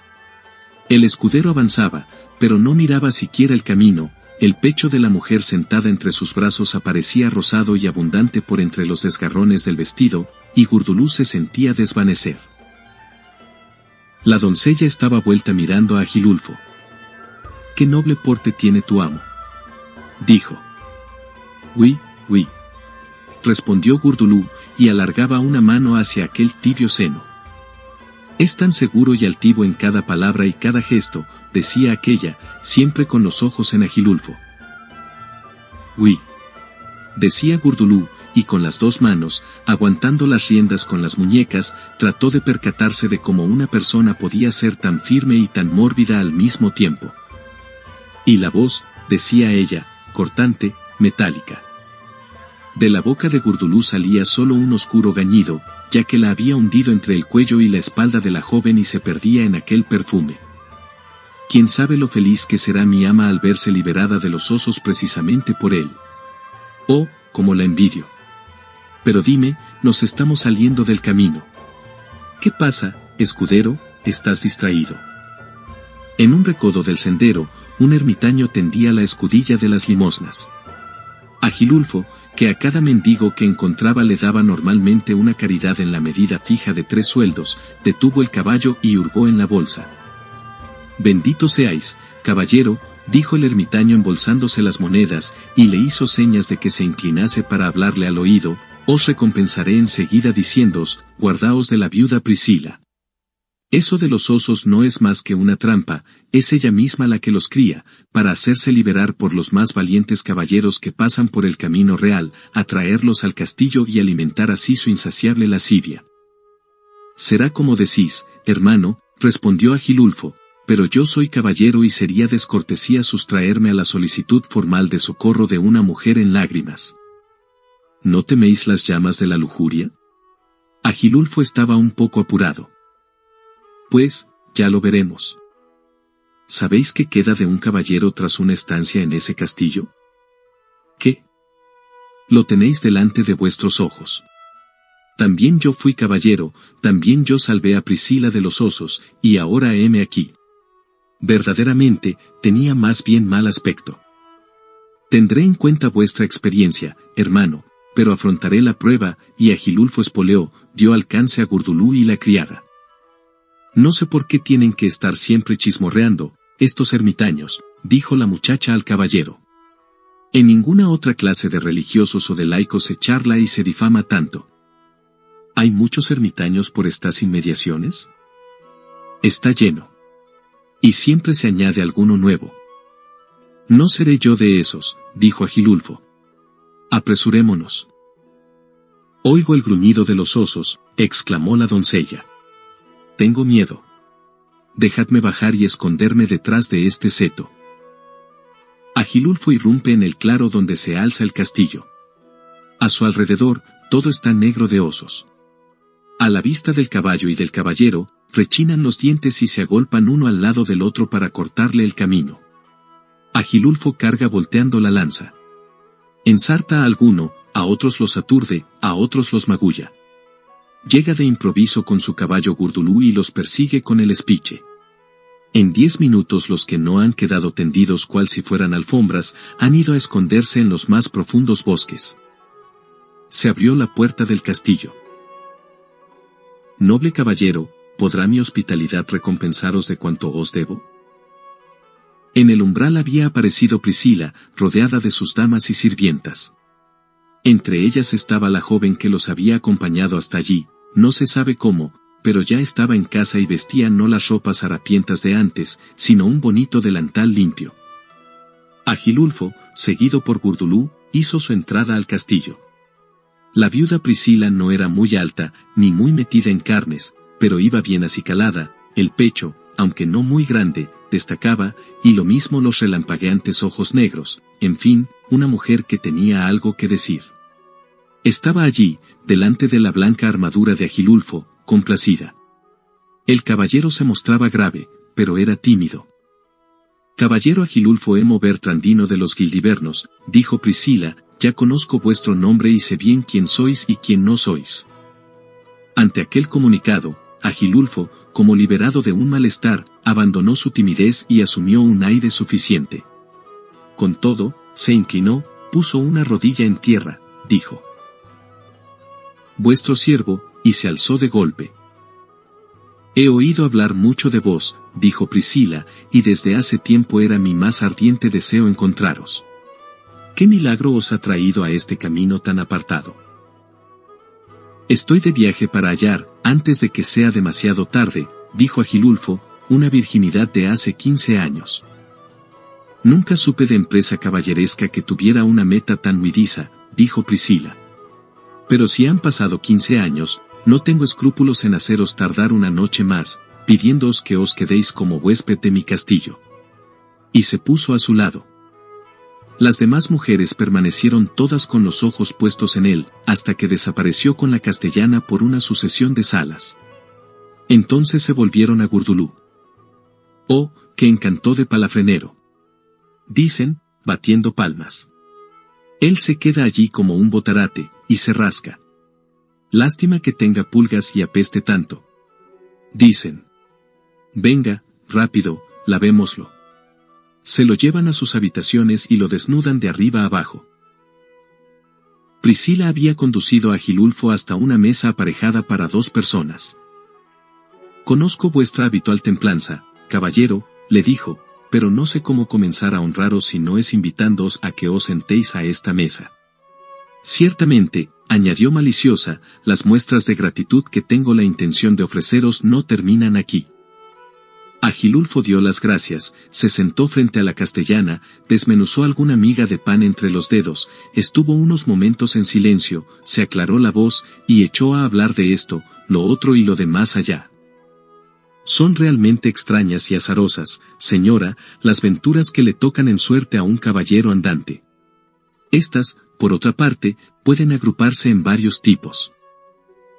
El escudero avanzaba, pero no miraba siquiera el camino, el pecho de la mujer sentada entre sus brazos aparecía rosado y abundante por entre los desgarrones del vestido, y Gurdulú se sentía desvanecer. La doncella estaba vuelta mirando a Agilulfo. «¿Qué noble porte tiene tu amo?», dijo. «Oui, oui», respondió Gurdulú, y alargaba una mano hacia aquel tibio seno. «Es tan seguro y altivo en cada palabra y cada gesto», decía aquella, siempre con los ojos en Agilulfo. «Oui», decía Gurdulú, y con las dos manos, aguantando las riendas con las muñecas, trató de percatarse de cómo una persona podía ser tan firme y tan mórbida al mismo tiempo. «Y la voz», decía ella, cortante, metálica. De la boca de Gurdulú salía solo un oscuro gañido, ya que la había hundido entre el cuello y la espalda de la joven y se perdía en aquel perfume. ¿Quién sabe lo feliz que será mi ama al verse liberada de los osos precisamente por él? Oh, cómo la envidio. Pero dime, nos estamos saliendo del camino. ¿Qué pasa, escudero? ¿Estás distraído? En un recodo del sendero, un ermitaño tendía la escudilla de las limosnas. Agilulfo, que a cada mendigo que encontraba le daba normalmente una caridad en la medida fija de 3 sueldos, detuvo el caballo y hurgó en la bolsa. Bendito seáis, caballero, dijo el ermitaño embolsándose las monedas, y le hizo señas de que se inclinase para hablarle al oído. Os recompensaré enseguida diciéndoos, guardaos de la viuda Priscila. Eso de los osos no es más que una trampa, es ella misma la que los cría, para hacerse liberar por los más valientes caballeros que pasan por el camino real, atraerlos al castillo y alimentar así su insaciable lascivia. Será como decís, hermano, respondió Agilulfo, pero yo soy caballero y sería descortesía sustraerme a la solicitud formal de socorro de una mujer en lágrimas. ¿No teméis las llamas de la lujuria? Agilulfo estaba un poco apurado. Pues, ya lo veremos. ¿Sabéis qué queda de un caballero tras una estancia en ese castillo? ¿Qué? Lo tenéis delante de vuestros ojos. También yo fui caballero, también yo salvé a Priscila de los osos, y ahora heme aquí. Verdaderamente, tenía más bien mal aspecto. Tendré en cuenta vuestra experiencia, hermano, pero afrontaré la prueba, y Agilulfo espoleó, dio alcance a Gurdulú y la criada. No sé por qué tienen que estar siempre chismorreando, estos ermitaños, dijo la muchacha al caballero. En ninguna otra clase de religiosos o de laicos se charla y se difama tanto. ¿Hay muchos ermitaños por estas inmediaciones? Está lleno. Y siempre se añade alguno nuevo. No seré yo de esos, dijo Agilulfo. Apresurémonos. Oigo el gruñido de los osos, exclamó la doncella. Tengo miedo. Dejadme bajar y esconderme detrás de este seto. Agilulfo irrumpe en el claro donde se alza el castillo. A su alrededor, todo está negro de osos. A la vista del caballo y del caballero, rechinan los dientes y se agolpan uno al lado del otro para cortarle el camino. Agilulfo carga volteando la lanza. Ensarta a alguno, a otros los aturde, a otros los magulla. Llega de improviso con su caballo Gurdulú y los persigue con el espiche. En 10 minutos los que no han quedado tendidos cual si fueran alfombras, han ido a esconderse en los más profundos bosques. Se abrió la puerta del castillo. Noble caballero, ¿podrá mi hospitalidad recompensaros de cuanto os debo? En el umbral había aparecido Priscila, rodeada de sus damas y sirvientas. Entre ellas estaba la joven que los había acompañado hasta allí, no se sabe cómo, pero ya estaba en casa y vestía no las ropas harapientas de antes, sino un bonito delantal limpio. Agilulfo, seguido por Gurdulú, hizo su entrada al castillo. La viuda Priscila no era muy alta, ni muy metida en carnes, pero iba bien acicalada, el pecho, aunque no muy grande, destacaba, y lo mismo los relampagueantes ojos negros, en fin, una mujer que tenía algo que decir. Estaba allí, delante de la blanca armadura de Agilulfo, complacida. El caballero se mostraba grave, pero era tímido. Caballero Agilulfo Hemo Bertrandino de los Gildivernos, dijo Priscila, ya conozco vuestro nombre y sé bien quién sois y quién no sois. Ante aquel comunicado, Agilulfo, como liberado de un malestar, abandonó su timidez y asumió un aire suficiente. Con todo, se inclinó, puso una rodilla en tierra, dijo: vuestro siervo, y se alzó de golpe. He oído hablar mucho de vos, dijo Priscila, y desde hace tiempo era mi más ardiente deseo encontraros. ¿Qué milagro os ha traído a este camino tan apartado? Estoy de viaje para hallar, antes de que sea demasiado tarde, dijo Agilulfo, una virginidad de hace 15 años. Nunca supe de empresa caballeresca que tuviera una meta tan huidiza, dijo Priscila. Pero si han pasado 15 años, no tengo escrúpulos en haceros tardar una noche más, pidiéndoos que os quedéis como huésped de mi castillo. Y se puso a su lado. Las demás mujeres permanecieron todas con los ojos puestos en él, hasta que desapareció con la castellana por una sucesión de salas. Entonces se volvieron a Gurdulú. ¡Oh, qué encantó de palafrenero! Dicen, batiendo palmas. Él se queda allí como un botarate, y se rasca. Lástima que tenga pulgas y apeste tanto. Dicen. Venga, rápido, lavémoslo. Se lo llevan a sus habitaciones y lo desnudan de arriba abajo. Priscila había conducido a Agilulfo hasta una mesa aparejada para 2 personas. Conozco vuestra habitual templanza, caballero, le dijo, pero no sé cómo comenzar a honraros si no es invitándoos a que os sentéis a esta mesa. Ciertamente, añadió maliciosa, las muestras de gratitud que tengo la intención de ofreceros no terminan aquí. Agilulfo dio las gracias, se sentó frente a la castellana, desmenuzó alguna miga de pan entre los dedos, estuvo unos momentos en silencio, se aclaró la voz, y echó a hablar de esto, lo otro y lo de más allá. Son realmente extrañas y azarosas, señora, las venturas que le tocan en suerte a un caballero andante. Estas, por otra parte, pueden agruparse en varios tipos.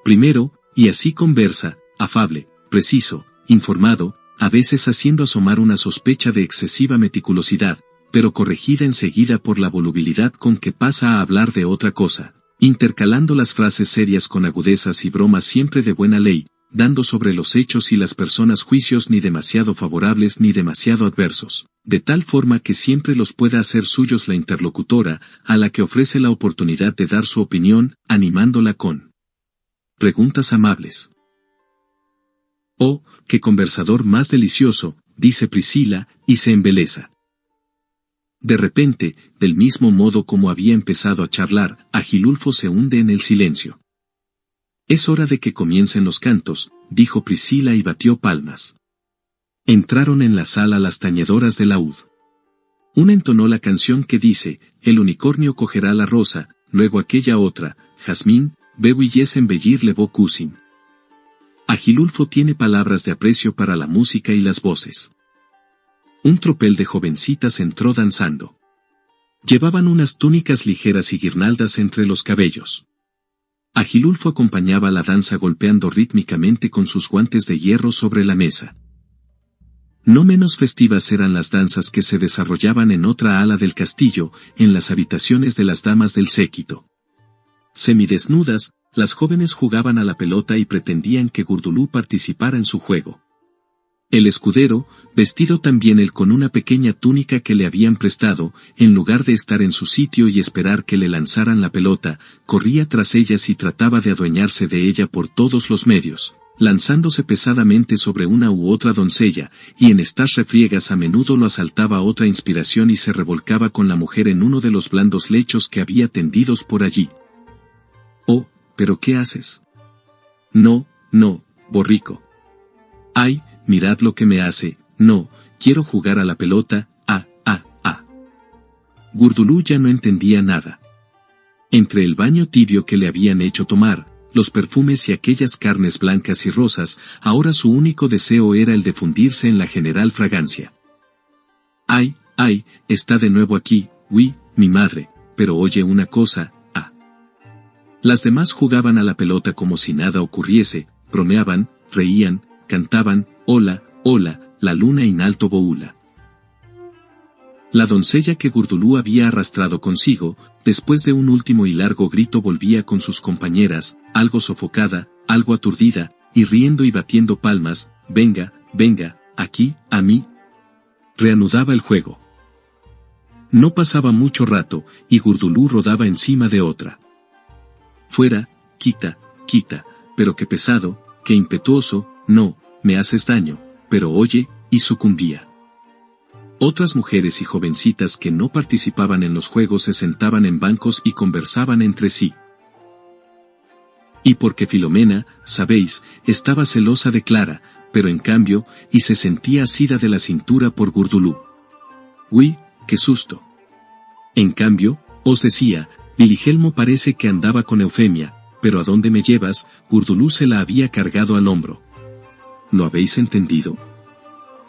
Primero, y así conversa, afable, preciso, informado, a veces haciendo asomar una sospecha de excesiva meticulosidad, pero corregida enseguida por la volubilidad con que pasa a hablar de otra cosa, intercalando las frases serias con agudezas y bromas siempre de buena ley, dando sobre los hechos y las personas juicios ni demasiado favorables ni demasiado adversos, de tal forma que siempre los pueda hacer suyos la interlocutora, a la que ofrece la oportunidad de dar su opinión, animándola con preguntas amables. «Oh, qué conversador más delicioso», dice Priscila, y se embelesa. De repente, del mismo modo como había empezado a charlar, Agilulfo se hunde en el silencio. «Es hora de que comiencen los cantos», dijo Priscila y batió palmas. Entraron en la sala las tañedoras de laúd. Una entonó la canción que dice, «El unicornio cogerá la rosa», luego aquella otra, «Jazmín, bewilles embellir le beau cousin». Agilulfo tiene palabras de aprecio para la música y las voces. Un tropel de jovencitas entró danzando. Llevaban unas túnicas ligeras y guirnaldas entre los cabellos. Agilulfo acompañaba la danza golpeando rítmicamente con sus guantes de hierro sobre la mesa. No menos festivas eran las danzas que se desarrollaban en otra ala del castillo, en las habitaciones de las damas del séquito. Semidesnudas, las jóvenes jugaban a la pelota y pretendían que Gurdulú participara en su juego. El escudero, vestido también él con una pequeña túnica que le habían prestado, en lugar de estar en su sitio y esperar que le lanzaran la pelota, corría tras ellas y trataba de adueñarse de ella por todos los medios, lanzándose pesadamente sobre una u otra doncella, y en estas refriegas a menudo lo asaltaba otra inspiración y se revolcaba con la mujer en uno de los blandos lechos que había tendidos por allí. «Oh, ¿pero qué haces?» «No, no, borrico». «Ay, mirad lo que me hace, no, quiero jugar a la pelota, Gurdulú ya no entendía nada. Entre el baño tibio que le habían hecho tomar, los perfumes y aquellas carnes blancas y rosas, ahora su único deseo era el de fundirse en la general fragancia. «Ay, está de nuevo aquí, oui, mi madre, pero oye una cosa, Las demás jugaban a la pelota como si nada ocurriese, bromeaban, reían, cantaban, hola, hola, la luna in alto boula. La doncella que Gurdulú había arrastrado consigo, después de un último y largo grito volvía con sus compañeras, algo sofocada, algo aturdida, y riendo y batiendo palmas, venga, venga, aquí, a mí. Reanudaba el juego. No pasaba mucho rato, y Gurdulú rodaba encima de otra. Fuera, quita, pero qué pesado, qué impetuoso, no, me haces daño, pero oye, y sucumbía. Otras mujeres y jovencitas que no participaban en los juegos se sentaban en bancos y conversaban entre sí. Y porque Filomena, sabéis, estaba celosa de Clara, pero en cambio, y se sentía asida de la cintura por Gurdulú. Uy, qué susto. En cambio, os decía, Viligelmo parece que andaba con Eufemia, pero ¿a dónde me llevas? Gurdulú se la había cargado al hombro. ¿Lo habéis entendido?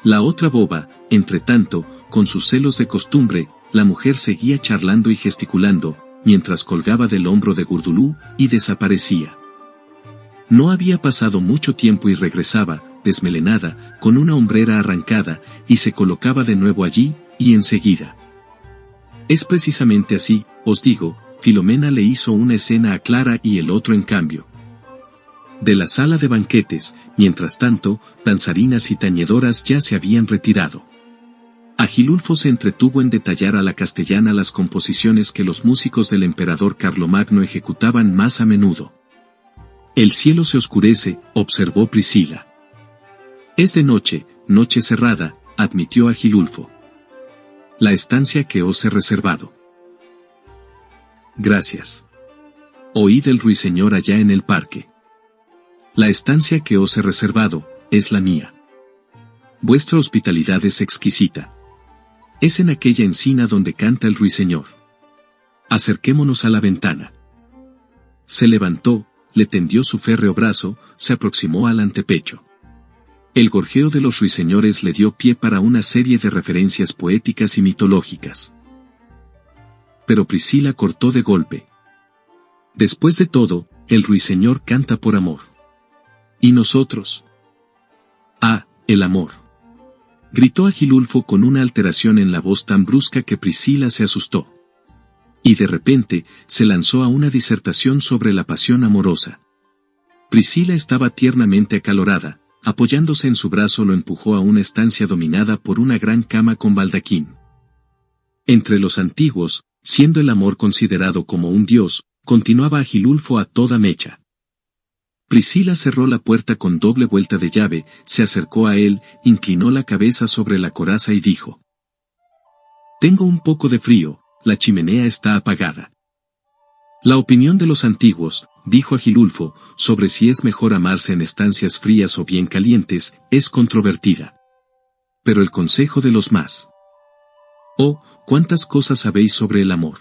La otra boba, entre tanto, con sus celos de costumbre, la mujer seguía charlando y gesticulando, mientras colgaba del hombro de Gurdulú, y desaparecía. No había pasado mucho tiempo y regresaba, desmelenada, con una hombrera arrancada, y se colocaba de nuevo allí, y enseguida. Es precisamente así, os digo, Filomena le hizo una escena a Clara y el otro en cambio. De la sala de banquetes, mientras tanto, danzarinas y tañedoras ya se habían retirado. Agilulfo se entretuvo en detallar a la castellana las composiciones que los músicos del emperador Carlomagno ejecutaban más a menudo. El cielo se oscurece, observó Priscila. Es de noche, noche cerrada, admitió Agilulfo. La estancia que os he reservado. Gracias. Oíd el ruiseñor allá en el parque. La estancia que os he reservado, es la mía. Vuestra hospitalidad es exquisita. Es en aquella encina donde canta el ruiseñor. Acerquémonos a la ventana. Se levantó, le tendió su férreo brazo, se aproximó al antepecho. El gorjeo de los ruiseñores le dio pie para una serie de referencias poéticas y mitológicas. Pero Priscila cortó de golpe. Después de todo, el ruiseñor canta por amor. ¿Y nosotros? Ah, el amor. Gritó Agilulfo con una alteración en la voz tan brusca que Priscila se asustó. Y de repente, se lanzó a una disertación sobre la pasión amorosa. Priscila estaba tiernamente acalorada, apoyándose en su brazo lo empujó a una estancia dominada por una gran cama con baldaquín. Entre los antiguos, siendo el amor considerado como un dios, continuaba Agilulfo a toda mecha. Priscila cerró la puerta con doble vuelta de llave, se acercó a él, inclinó la cabeza sobre la coraza y dijo: «Tengo un poco de frío, la chimenea está apagada». La opinión de los antiguos, dijo Agilulfo, sobre si es mejor amarse en estancias frías o bien calientes, es controvertida. Pero el consejo de los más. Oh, cuántas cosas sabéis sobre el amor.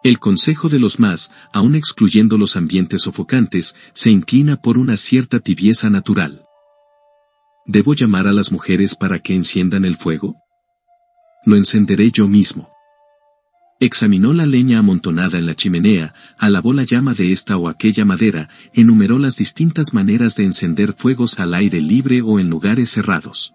El consejo de los más, aun excluyendo los ambientes sofocantes, se inclina por una cierta tibieza natural. ¿Debo llamar a las mujeres para que enciendan el fuego? Lo encenderé yo mismo. Examinó la leña amontonada en la chimenea, alabó la llama de esta o aquella madera, enumeró las distintas maneras de encender fuegos al aire libre o en lugares cerrados.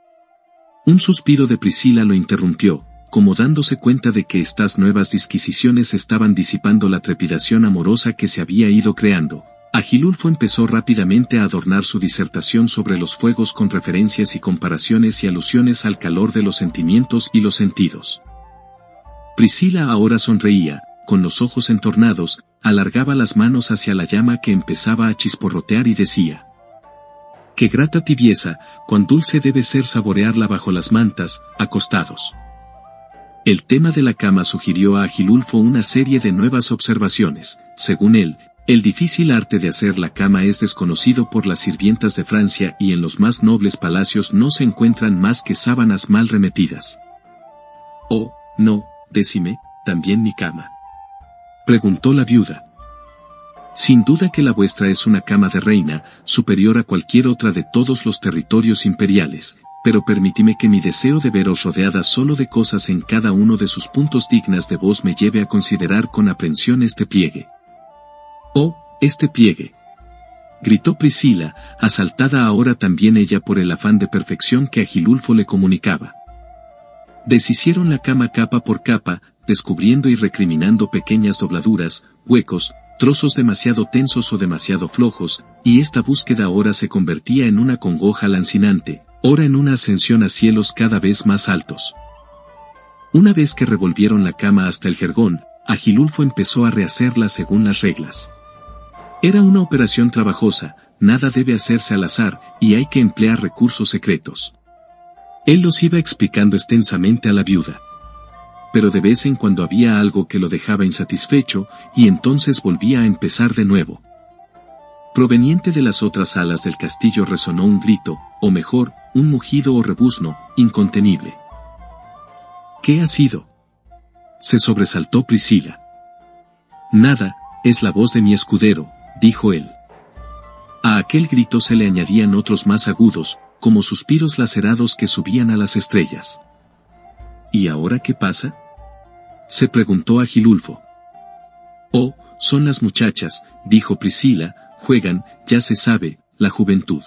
Un suspiro de Priscila lo interrumpió, como dándose cuenta de que estas nuevas disquisiciones estaban disipando la trepidación amorosa que se había ido creando. Agilulfo empezó rápidamente a adornar su disertación sobre los fuegos con referencias y comparaciones y alusiones al calor de los sentimientos y los sentidos. Priscila ahora sonreía, con los ojos entornados, alargaba las manos hacia la llama que empezaba a chisporrotear y decía: «Qué grata tibieza, cuán dulce debe ser saborearla bajo las mantas, acostados». El tema de la cama sugirió a Agilulfo una serie de nuevas observaciones. Según él, el difícil arte de hacer la cama es desconocido por las sirvientas de Francia y en los más nobles palacios no se encuentran más que sábanas mal remetidas. «Oh, no, decime, ¿también mi cama?», preguntó la viuda. «Sin duda que la vuestra es una cama de reina, superior a cualquier otra de todos los territorios imperiales, pero permíteme que mi deseo de veros rodeada solo de cosas en cada uno de sus puntos dignas de vos me lleve a considerar con aprensión este pliegue». «Oh, este pliegue», gritó Priscila, asaltada ahora también ella por el afán de perfección que Agilulfo le comunicaba. Deshicieron la cama capa por capa, descubriendo y recriminando pequeñas dobladuras, huecos, trozos demasiado tensos o demasiado flojos, y esta búsqueda ahora se convertía en una congoja lancinante, ora en una ascensión a cielos cada vez más altos. Una vez que revolvieron la cama hasta el jergón, Agilulfo empezó a rehacerla según las reglas. Era una operación trabajosa, nada debe hacerse al azar, y hay que emplear recursos secretos. Él los iba explicando extensamente a la viuda. Pero de vez en cuando había algo que lo dejaba insatisfecho, y entonces volvía a empezar de nuevo. Proveniente de las otras salas del castillo resonó un grito, o mejor, un mugido o rebuzno, incontenible. «¿Qué ha sido?», se sobresaltó Priscila. «Nada, es la voz de mi escudero», dijo él. A aquel grito se le añadían otros más agudos, como suspiros lacerados que subían a las estrellas. «¿Y ahora qué pasa?», se preguntó Agilulfo. Oh, son las muchachas, dijo Priscila, juegan, ya se sabe, la juventud.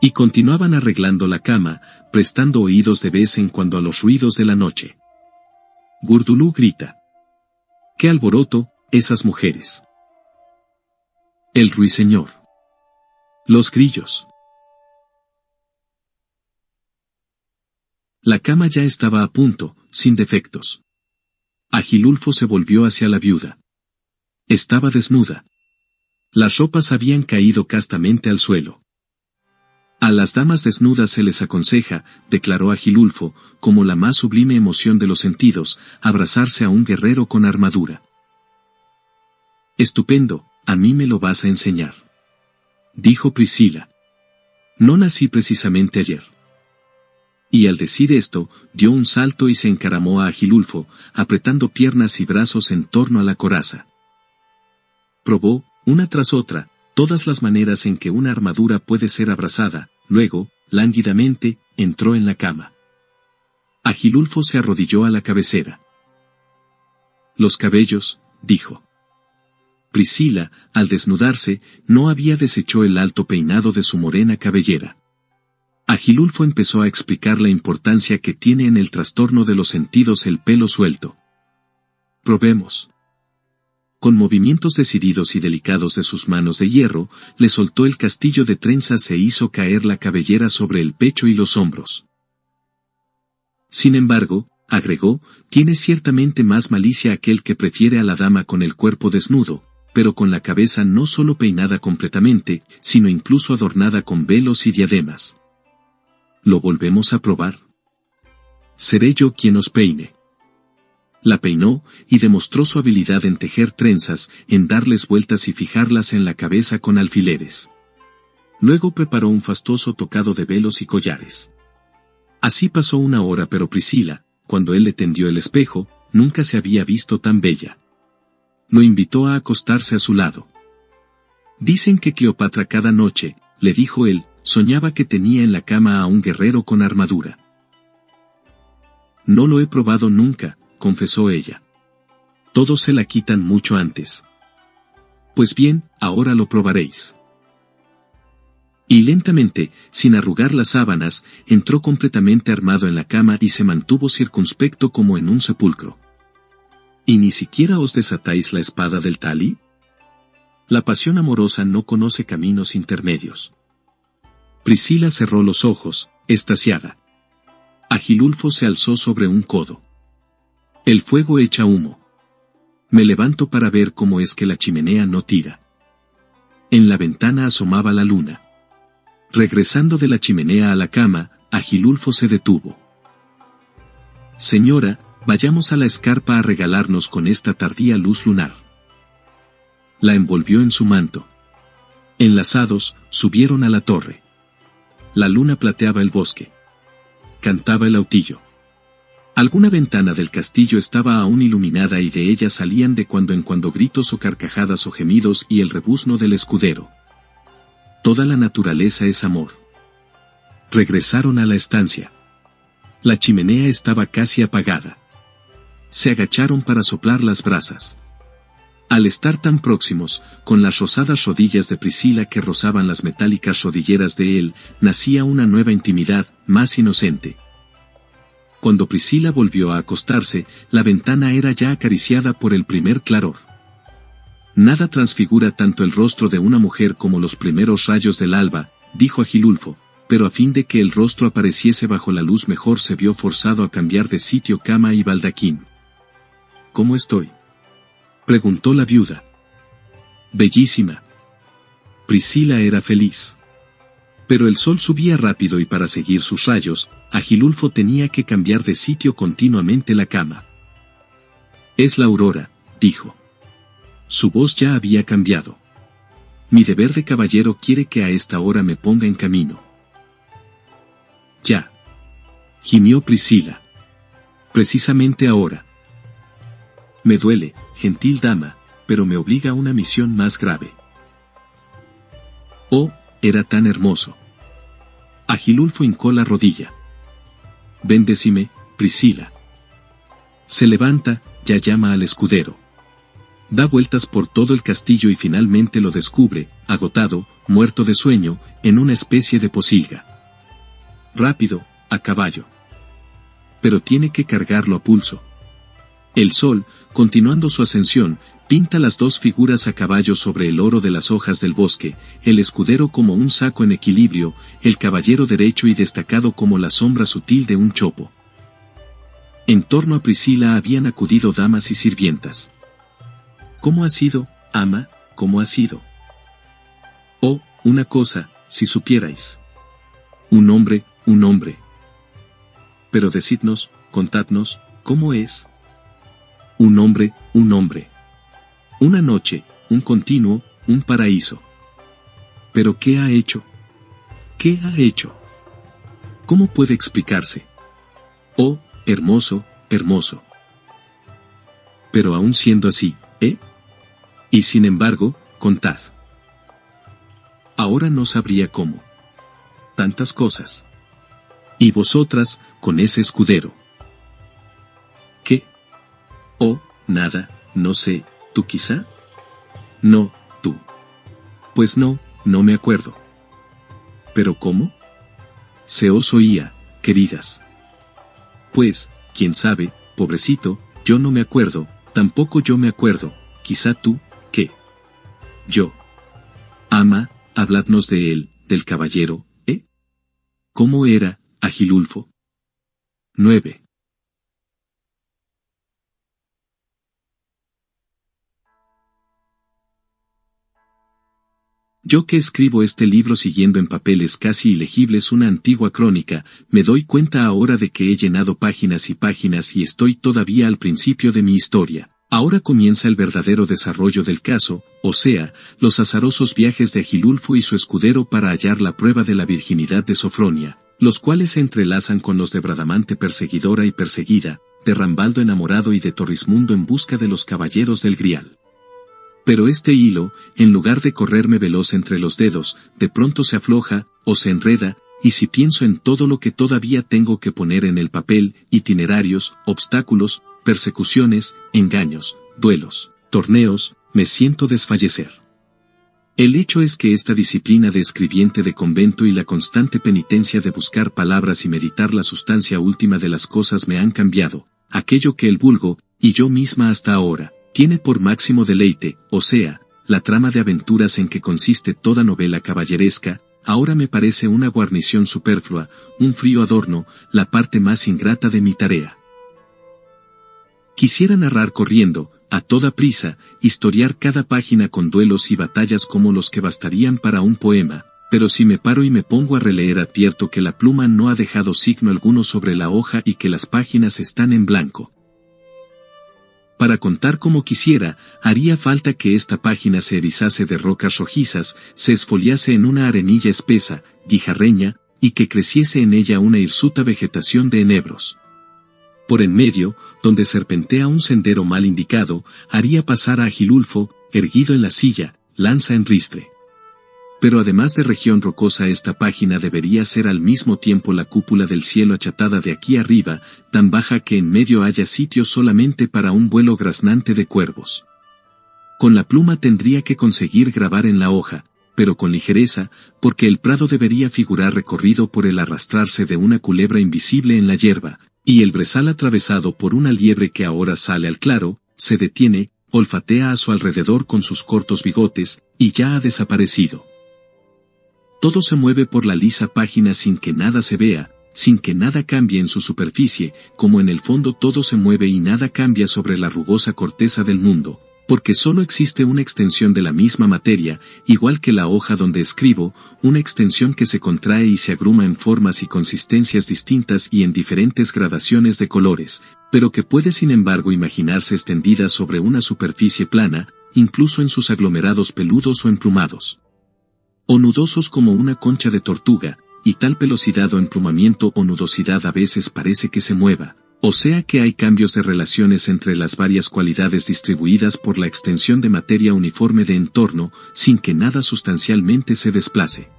Y continuaban arreglando la cama, prestando oídos de vez en cuando a los ruidos de la noche. Gurdulú grita. ¡Qué alboroto, esas mujeres! El ruiseñor. Los grillos. La cama ya estaba a punto, sin defectos. Agilulfo se volvió hacia la viuda. Estaba desnuda. Las ropas habían caído castamente al suelo. A las damas desnudas se les aconseja, declaró Agilulfo, como la más sublime emoción de los sentidos, abrazarse a un guerrero con armadura. Estupendo, a mí me lo vas a enseñar. Dijo Priscila. No nací precisamente ayer. Y al decir esto, dio un salto y se encaramó a Agilulfo, apretando piernas y brazos en torno a la coraza. Probó, una tras otra, todas las maneras en que una armadura puede ser abrazada, luego, lánguidamente, entró en la cama. Agilulfo se arrodilló a la cabecera. Los cabellos, dijo. Priscila, al desnudarse, no había deshecho el alto peinado de su morena cabellera. Agilulfo empezó a explicar la importancia que tiene en el trastorno de los sentidos el pelo suelto. Probemos. Con movimientos decididos y delicados de sus manos de hierro, le soltó el castillo de trenzas e hizo caer la cabellera sobre el pecho y los hombros. Sin embargo, agregó, tiene ciertamente más malicia aquel que prefiere a la dama con el cuerpo desnudo, pero con la cabeza no solo peinada completamente, sino incluso adornada con velos y diademas. ¿Lo volvemos a probar? Seré yo quien os peine. La peinó, y demostró su habilidad en tejer trenzas, en darles vueltas y fijarlas en la cabeza con alfileres. Luego preparó un fastuoso tocado de velos y collares. Así pasó una hora, pero Priscila, cuando él le tendió el espejo, nunca se había visto tan bella. Lo invitó a acostarse a su lado. Dicen que Cleopatra cada noche, le dijo él, soñaba que tenía en la cama a un guerrero con armadura. No lo he probado nunca, confesó ella. Todos se la quitan mucho antes. Pues bien, ahora lo probaréis. Y lentamente, sin arrugar las sábanas, entró completamente armado en la cama y se mantuvo circunspecto como en un sepulcro. ¿Y ni siquiera os desatáis la espada del Tali? La pasión amorosa no conoce caminos intermedios. Priscila cerró los ojos, extasiada. Agilulfo se alzó sobre un codo. El fuego echa humo. Me levanto para ver cómo es que la chimenea no tira. En la ventana asomaba la luna. Regresando de la chimenea a la cama, Agilulfo se detuvo. Señora, vayamos a la escarpa a regalarnos con esta tardía luz lunar. La envolvió en su manto. Enlazados, subieron a la torre. La luna plateaba el bosque. Cantaba el autillo. Alguna ventana del castillo estaba aún iluminada y de ella salían de cuando en cuando gritos o carcajadas o gemidos y el rebuzno del escudero. Toda la naturaleza es amor. Regresaron a la estancia. La chimenea estaba casi apagada. Se agacharon para soplar las brasas. Al estar tan próximos, con las rosadas rodillas de Priscila que rozaban las metálicas rodilleras de él, nacía una nueva intimidad, más inocente. Cuando Priscila volvió a acostarse, la ventana era ya acariciada por el primer claror. Nada transfigura tanto el rostro de una mujer como los primeros rayos del alba, dijo Agilulfo, pero a fin de que el rostro apareciese bajo la luz mejor se vio forzado a cambiar de sitio cama y baldaquín. ¿Cómo estoy?, preguntó la viuda. Bellísima. Priscila era feliz. Pero el sol subía rápido y para seguir sus rayos, Agilulfo tenía que cambiar de sitio continuamente la cama. Es la aurora, dijo. Su voz ya había cambiado. Mi deber de caballero quiere que a esta hora me ponga en camino. Ya. Gimió Priscila. Precisamente ahora. Me duele, gentil dama, pero me obliga a una misión más grave. Oh, era tan hermoso. Agilulfo hincó la rodilla. Bendecime, Priscila. Se levanta, ya llama al escudero. Da vueltas por todo el castillo y finalmente lo descubre, agotado, muerto de sueño, en una especie de posilga. Rápido, a caballo. Pero tiene que cargarlo a pulso. El sol, continuando su ascensión, pinta las dos figuras a caballo sobre el oro de las hojas del bosque, el escudero como un saco en equilibrio, el caballero derecho y destacado como la sombra sutil de un chopo. En torno a Priscila habían acudido damas y sirvientas. ¿Cómo ha sido, ama? ¿Cómo ha sido? Oh, una cosa, si supierais. Un hombre. Pero decidnos, contadnos, ¿cómo es? Un hombre. Una noche, un continuo, un paraíso. ¿Pero qué ha hecho? ¿Qué ha hecho? ¿Cómo puede explicarse? Oh, hermoso. Pero aún siendo así, ¿eh? Y sin embargo, contad. Ahora no sabría cómo. Tantas cosas. Y vosotras, con ese escudero. ¿Qué? Oh, nada, no sé, ¿tú quizá? No, tú. Pues no me acuerdo. ¿Pero cómo? Se os oía, queridas. Pues, quién sabe, pobrecito, yo no me acuerdo, tampoco yo me acuerdo, quizá tú, ¿qué? Yo. Ama, habladnos de él, del caballero, ¿eh? ¿Cómo era, Agilulfo? 9. Yo que escribo este libro siguiendo en papeles casi ilegibles una antigua crónica, me doy cuenta ahora de que he llenado páginas y páginas y estoy todavía al principio de mi historia. Ahora comienza el verdadero desarrollo del caso, o sea, los azarosos viajes de Agilulfo y su escudero para hallar la prueba de la virginidad de Sofronia, los cuales se entrelazan con los de Bradamante perseguidora y perseguida, de Rambaldo enamorado y de Torrismundo en busca de los caballeros del Grial. Pero este hilo, en lugar de correrme veloz entre los dedos, de pronto se afloja, o se enreda, y si pienso en todo lo que todavía tengo que poner en el papel, itinerarios, obstáculos, persecuciones, engaños, duelos, torneos, me siento desfallecer. El hecho es que esta disciplina de escribiente de convento y la constante penitencia de buscar palabras y meditar la sustancia última de las cosas me han cambiado, aquello que el vulgo, y yo misma hasta ahora, tiene por máximo deleite, o sea, la trama de aventuras en que consiste toda novela caballeresca, ahora me parece una guarnición superflua, un frío adorno, la parte más ingrata de mi tarea. Quisiera narrar corriendo, a toda prisa, historiar cada página con duelos y batallas como los que bastarían para un poema, pero si me paro y me pongo a releer advierto que la pluma no ha dejado signo alguno sobre la hoja y que las páginas están en blanco. Para contar como quisiera, haría falta que esta página se erizase de rocas rojizas, se esfoliase en una arenilla espesa, guijarreña, y que creciese en ella una hirsuta vegetación de enebros. Por en medio, donde serpentea un sendero mal indicado, haría pasar a Agilulfo, erguido en la silla, lanza en ristre. Pero además de región rocosa esta página debería ser al mismo tiempo la cúpula del cielo achatada de aquí arriba, tan baja que en medio haya sitio solamente para un vuelo graznante de cuervos. Con la pluma tendría que conseguir grabar en la hoja, pero con ligereza, porque el prado debería figurar recorrido por el arrastrarse de una culebra invisible en la hierba, y el brezal atravesado por una liebre que ahora sale al claro, se detiene, olfatea a su alrededor con sus cortos bigotes, y ya ha desaparecido. Todo se mueve por la lisa página sin que nada se vea, sin que nada cambie en su superficie, como en el fondo todo se mueve y nada cambia sobre la rugosa corteza del mundo, porque solo existe una extensión de la misma materia, igual que la hoja donde escribo, una extensión que se contrae y se agruma en formas y consistencias distintas y en diferentes gradaciones de colores, pero que puede sin embargo imaginarse extendida sobre una superficie plana, incluso en sus aglomerados peludos o emplumados. O nudosos como una concha de tortuga, y tal pelosidad o emplumamiento o nudosidad a veces parece que se mueva, o sea que hay cambios de relaciones entre las varias cualidades distribuidas por la extensión de materia uniforme de entorno, sin que nada sustancialmente se desplace.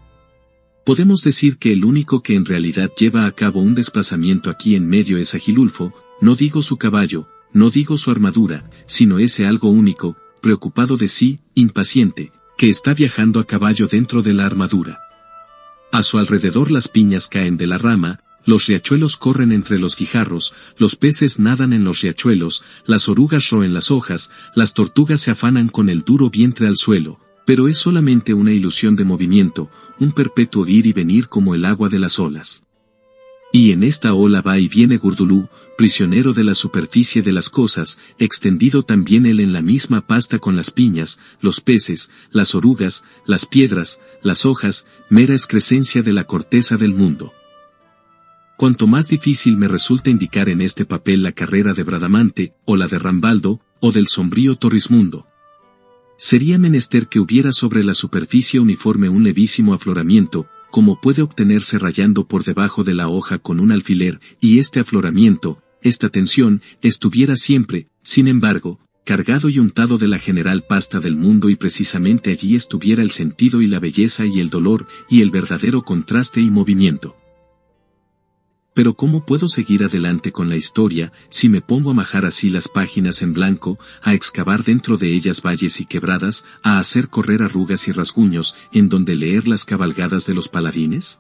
Podemos decir que el único que en realidad lleva a cabo un desplazamiento aquí en medio es Agilulfo, no digo su caballo, no digo su armadura, sino ese algo único, preocupado de sí, impaciente, que está viajando a caballo dentro de la armadura. A su alrededor las piñas caen de la rama, los riachuelos corren entre los guijarros, los peces nadan en los riachuelos, las orugas roen las hojas, las tortugas se afanan con el duro vientre al suelo, pero es solamente una ilusión de movimiento, un perpetuo ir y venir como el agua de las olas. Y en esta ola va y viene Gurdulú, prisionero de la superficie de las cosas, extendido también él en la misma pasta con las piñas, los peces, las orugas, las piedras, las hojas, mera excrescencia de la corteza del mundo. Cuanto más difícil me resulta indicar en este papel la carrera de Bradamante, o la de Rambaldo, o del sombrío Torrismundo. Sería menester que hubiera sobre la superficie uniforme un levísimo afloramiento, como puede obtenerse rayando por debajo de la hoja con un alfiler, y este afloramiento, esta tensión, estuviera siempre, sin embargo, cargado y untado de la general pasta del mundo y precisamente allí estuviera el sentido y la belleza y el dolor, y el verdadero contraste y movimiento. Pero ¿cómo puedo seguir adelante con la historia, si me pongo a majar así las páginas en blanco, a excavar dentro de ellas valles y quebradas, a hacer correr arrugas y rasguños, en donde leer las cabalgadas de los paladines?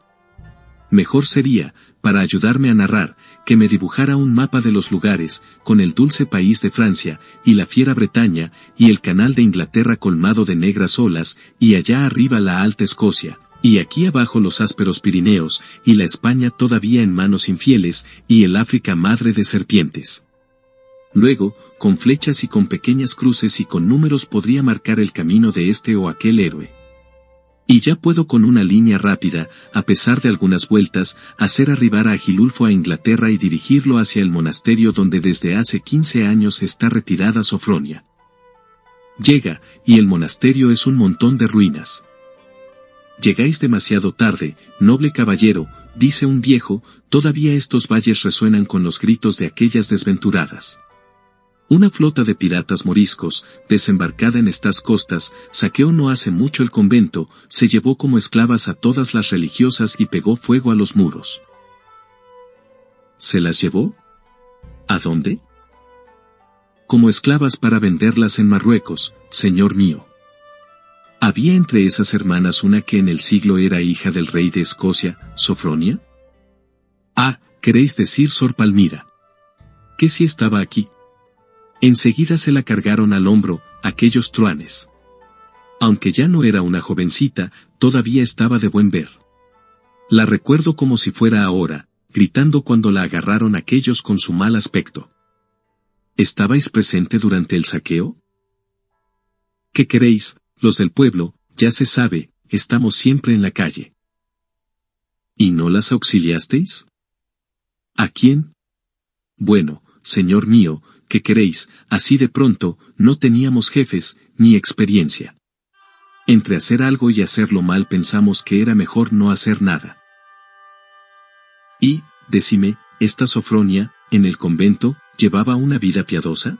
Mejor sería, para ayudarme a narrar, que me dibujara un mapa de los lugares, con el dulce país de Francia, y la fiera Bretaña, y el canal de Inglaterra colmado de negras olas, y allá arriba la alta Escocia, y aquí abajo los ásperos Pirineos, y la España todavía en manos infieles, y el África madre de serpientes. Luego, con flechas y con pequeñas cruces y con números podría marcar el camino de este o aquel héroe. Y ya puedo con una línea rápida, a pesar de algunas vueltas, hacer arribar a Agilulfo a Inglaterra y dirigirlo hacia el monasterio donde desde hace 15 años está retirada Sofronia. Llega, y el monasterio es un montón de ruinas. Llegáis demasiado tarde, noble caballero, dice un viejo, todavía estos valles resuenan con los gritos de aquellas desventuradas. Una flota de piratas moriscos, desembarcada en estas costas, saqueó no hace mucho el convento, se llevó como esclavas a todas las religiosas y pegó fuego a los muros. ¿Se las llevó? ¿A dónde? Como esclavas para venderlas en Marruecos, señor mío. ¿Había entre esas hermanas una que en el siglo era hija del rey de Escocia, Sofronia? Ah, queréis decir Sor Palmira. ¿Que si estaba aquí? Enseguida se la cargaron al hombro, aquellos truanes. Aunque ya no era una jovencita, todavía estaba de buen ver. La recuerdo como si fuera ahora, gritando cuando la agarraron aquellos con su mal aspecto. ¿Estabais presente durante el saqueo? ¿Qué queréis? Los del pueblo, ya se sabe, estamos siempre en la calle. ¿Y no las auxiliasteis? ¿A quién? Bueno, señor mío, ¿qué queréis? Así de pronto, no teníamos jefes, ni experiencia. Entre hacer algo y hacerlo mal pensamos que era mejor no hacer nada. Y, decime, ¿esta Sofronia, en el convento, llevaba una vida piadosa?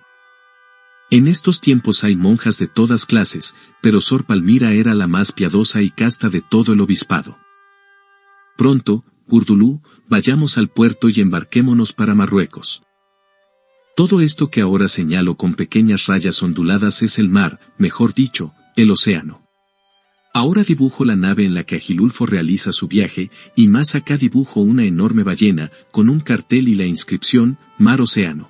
En estos tiempos hay monjas de todas clases, pero Sor Palmira era la más piadosa y casta de todo el obispado. Pronto, Gurdulú, vayamos al puerto y embarquémonos para Marruecos. Todo esto que ahora señalo con pequeñas rayas onduladas es el mar, mejor dicho, el océano. Ahora dibujo la nave en la que Agilulfo realiza su viaje, y más acá dibujo una enorme ballena, con un cartel y la inscripción, Mar Océano.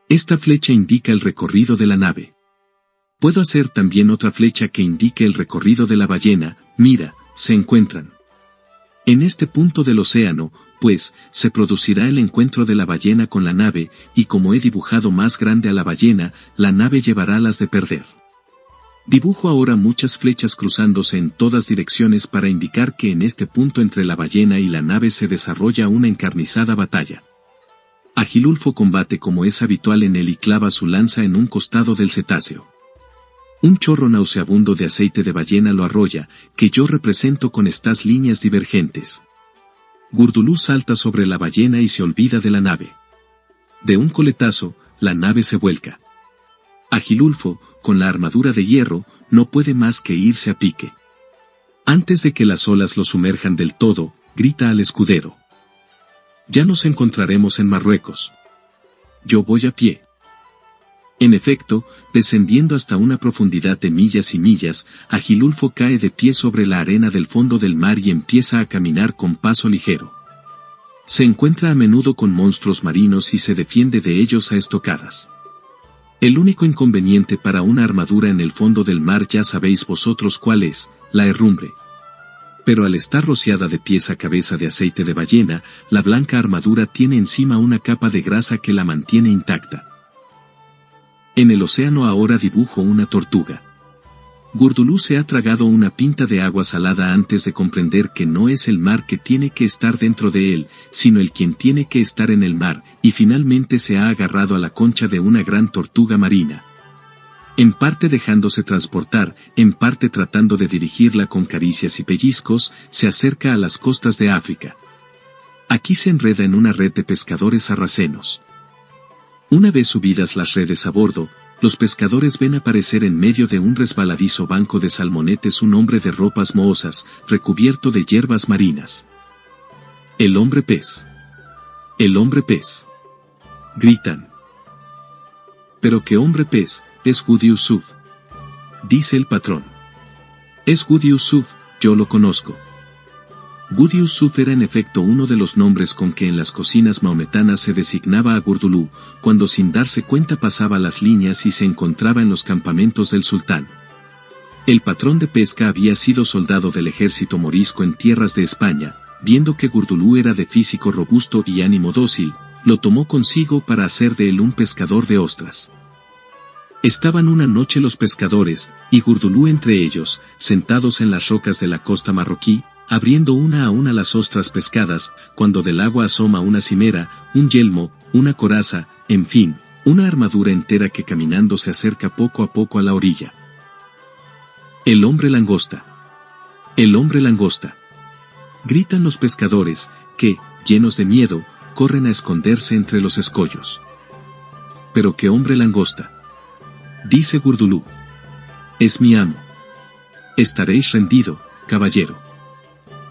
Esta flecha indica el recorrido de la nave. Puedo hacer también otra flecha que indique el recorrido de la ballena, mira, se encuentran. En este punto del océano, pues, se producirá el encuentro de la ballena con la nave, y como he dibujado más grande a la ballena, la nave llevará las de perder. Dibujo ahora muchas flechas cruzándose en todas direcciones para indicar que en este punto entre la ballena y la nave se desarrolla una encarnizada batalla. Agilulfo combate como es habitual en él y clava su lanza en un costado del cetáceo. Un chorro nauseabundo de aceite de ballena lo arrolla, que yo represento con estas líneas divergentes. Gurdulú salta sobre la ballena y se olvida de la nave. De un coletazo, la nave se vuelca. Agilulfo, con la armadura de hierro, no puede más que irse a pique. Antes de que las olas lo sumerjan del todo, grita al escudero. Ya nos encontraremos en Marruecos. Yo voy a pie. En efecto, descendiendo hasta una profundidad de millas y millas, Agilulfo cae de pie sobre la arena del fondo del mar y empieza a caminar con paso ligero. Se encuentra a menudo con monstruos marinos y se defiende de ellos a estocadas. El único inconveniente para una armadura en el fondo del mar ya sabéis vosotros cuál es, la herrumbre. Pero al estar rociada de pies a cabeza de aceite de ballena, la blanca armadura tiene encima una capa de grasa que la mantiene intacta. En el océano ahora dibujo una tortuga. Gurdulú se ha tragado una pinta de agua salada antes de comprender que no es el mar que tiene que estar dentro de él, sino el quien tiene que estar en el mar, y finalmente se ha agarrado a la concha de una gran tortuga marina. En parte dejándose transportar, en parte tratando de dirigirla con caricias y pellizcos, se acerca a las costas de África. Aquí se enreda en una red de pescadores sarracenos. Una vez subidas las redes a bordo, los pescadores ven aparecer en medio de un resbaladizo banco de salmonetes un hombre de ropas mohosas, recubierto de hierbas marinas. El hombre pez. El hombre pez. Gritan. Pero qué hombre pez, es Wudi Yusuf. Dice el patrón. Es Wudi Yusuf, yo lo conozco. Wudi Yusuf era en efecto uno de los nombres con que en las cocinas maometanas se designaba a Gurdulú, cuando sin darse cuenta pasaba las líneas y se encontraba en los campamentos del sultán. El patrón de pesca había sido soldado del ejército morisco en tierras de España, viendo que Gurdulú era de físico robusto y ánimo dócil, lo tomó consigo para hacer de él un pescador de ostras. Estaban una noche los pescadores, y Gurdulú entre ellos, sentados en las rocas de la costa marroquí, abriendo una a una las ostras pescadas, cuando del agua asoma una cimera, un yelmo, una coraza, en fin, una armadura entera que caminando se acerca poco a poco a la orilla. El hombre langosta. El hombre langosta. Gritan los pescadores, que, llenos de miedo, corren a esconderse entre los escollos. Pero qué hombre langosta. Dice Gurdulú. Es mi amo. Estaréis rendido, caballero.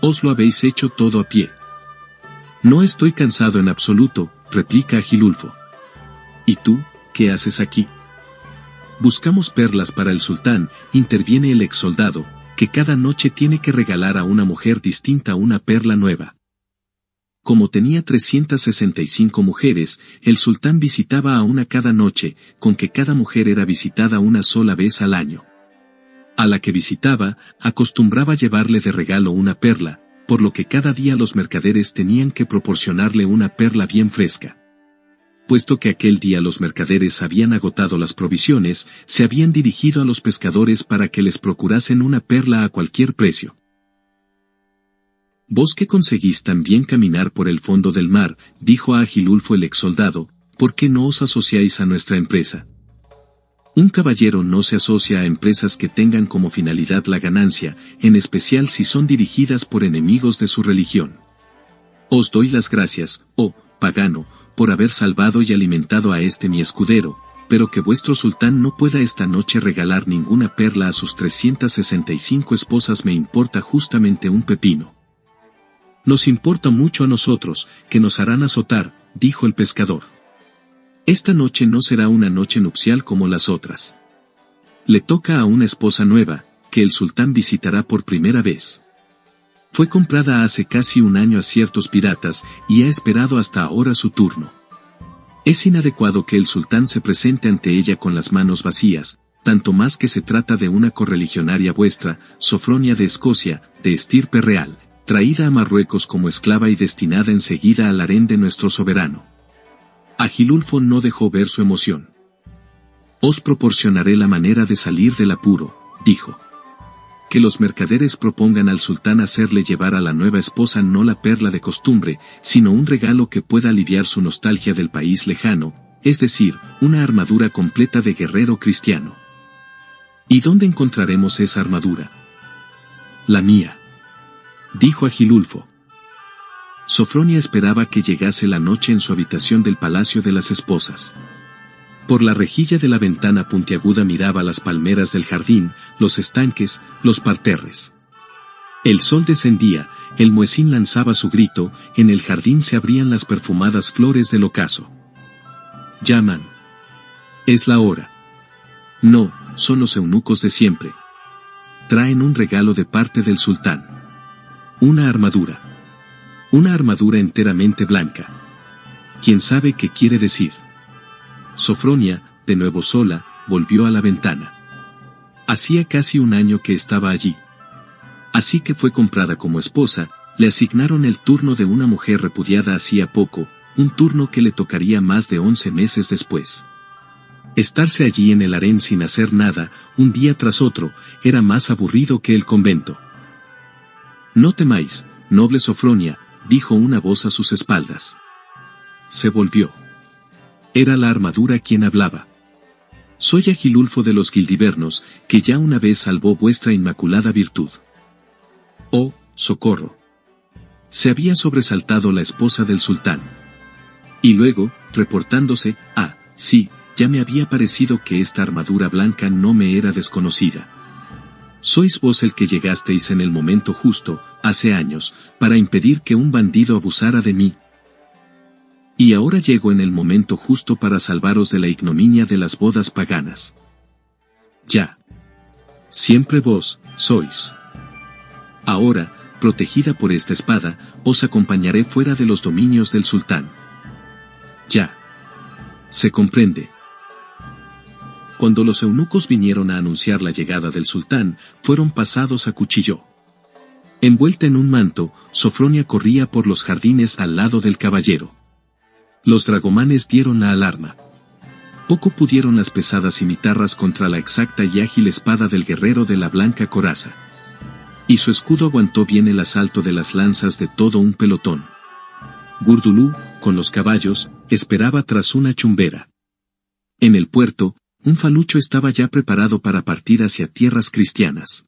Os lo habéis hecho todo a pie. No estoy cansado en absoluto, replica Agilulfo. ¿Y tú, qué haces aquí? Buscamos perlas para el sultán, interviene el ex soldado, que cada noche tiene que regalar a una mujer distinta una perla nueva. Como tenía 365 mujeres, el sultán visitaba a una cada noche, con que cada mujer era visitada una sola vez al año. A la que visitaba, acostumbraba llevarle de regalo una perla, por lo que cada día los mercaderes tenían que proporcionarle una perla bien fresca. Puesto que aquel día los mercaderes habían agotado las provisiones, se habían dirigido a los pescadores para que les procurasen una perla a cualquier precio. Vos que conseguís también caminar por el fondo del mar, dijo a Agilulfo el ex soldado, ¿por qué no os asociáis a nuestra empresa? Un caballero no se asocia a empresas que tengan como finalidad la ganancia, en especial si son dirigidas por enemigos de su religión. Os doy las gracias, oh pagano, por haber salvado y alimentado a este mi escudero, pero que vuestro sultán no pueda esta noche regalar ninguna perla a sus 365 esposas me importa justamente un pepino. Nos importa mucho a nosotros, que nos harán azotar, dijo el pescador. Esta noche no será una noche nupcial como las otras. Le toca a una esposa nueva, que el sultán visitará por primera vez. Fue comprada hace casi un año a ciertos piratas, y ha esperado hasta ahora su turno. Es inadecuado que el sultán se presente ante ella con las manos vacías, tanto más que se trata de una correligionaria vuestra, Sofronia de Escocia, de estirpe real, traída a Marruecos como esclava y destinada enseguida al harén de nuestro soberano. Agilulfo no dejó ver su emoción. Os proporcionaré la manera de salir del apuro, dijo. Que los mercaderes propongan al sultán hacerle llevar a la nueva esposa no la perla de costumbre, sino un regalo que pueda aliviar su nostalgia del país lejano, es decir, una armadura completa de guerrero cristiano. ¿Y dónde encontraremos esa armadura? La mía, dijo Agilulfo. Sofronia esperaba que llegase la noche en su habitación del Palacio de las Esposas. Por la rejilla de la ventana puntiaguda miraba las palmeras del jardín, los estanques, los parterres. El sol descendía, el muecín lanzaba su grito, en el jardín se abrían las perfumadas flores del ocaso. Llaman. Es la hora. No, son los eunucos de siempre. Traen un regalo de parte del sultán. Una armadura. Una armadura enteramente blanca. ¿Quién sabe qué quiere decir? Sofronia, de nuevo sola, volvió a la ventana. Hacía casi un año que estaba allí. Así que fue comprada como esposa, le asignaron el turno de una mujer repudiada hacía poco, un turno que le tocaría más de 11 meses después. Estarse allí en el harén sin hacer nada, un día tras otro, era más aburrido que el convento. No temáis, noble Sofronia, dijo una voz a sus espaldas. Se volvió. Era la armadura quien hablaba. Soy Agilulfo de los Gildivernos, que ya una vez salvó vuestra inmaculada virtud. Oh, socorro. Se había sobresaltado la esposa del sultán. Y luego, reportándose, sí, ya me había parecido que esta armadura blanca no me era desconocida. Sois vos el que llegasteis en el momento justo, hace años, para impedir que un bandido abusara de mí. Y ahora llego en el momento justo para salvaros de la ignominia de las bodas paganas. Ya. Siempre vos, sois. Ahora, protegida por esta espada, os acompañaré fuera de los dominios del sultán. Ya. Se comprende. Cuando los eunucos vinieron a anunciar la llegada del sultán, fueron pasados a cuchillo. Envuelta en un manto, Sofronia corría por los jardines al lado del caballero. Los dragomanes dieron la alarma. Poco pudieron las pesadas cimitarras contra la exacta y ágil espada del guerrero de la blanca coraza. Y su escudo aguantó bien el asalto de las lanzas de todo un pelotón. Gurdulú, con los caballos, esperaba tras una chumbera. En el puerto, un falucho estaba ya preparado para partir hacia tierras cristianas.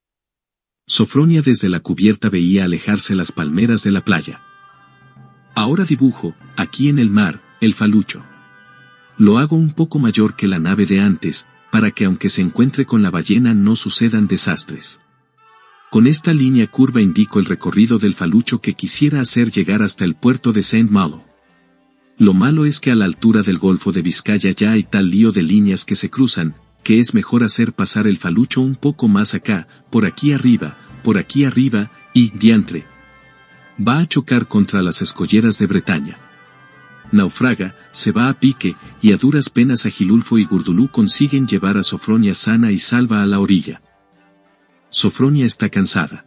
Sofronia desde la cubierta veía alejarse las palmeras de la playa. Ahora dibujo, aquí en el mar, el falucho. Lo hago un poco mayor que la nave de antes, para que aunque se encuentre con la ballena no sucedan desastres. Con esta línea curva indico el recorrido del falucho que quisiera hacer llegar hasta el puerto de Saint-Malo. Lo malo es que a la altura del Golfo de Vizcaya ya hay tal lío de líneas que se cruzan, que es mejor hacer pasar el falucho un poco más acá, por aquí arriba, y, diantre. Va a chocar contra las escolleras de Bretaña. Naufraga, se va a pique, y a duras penas Agilulfo y Gurdulú consiguen llevar a Sofronia sana y salva a la orilla. Sofronia está cansada.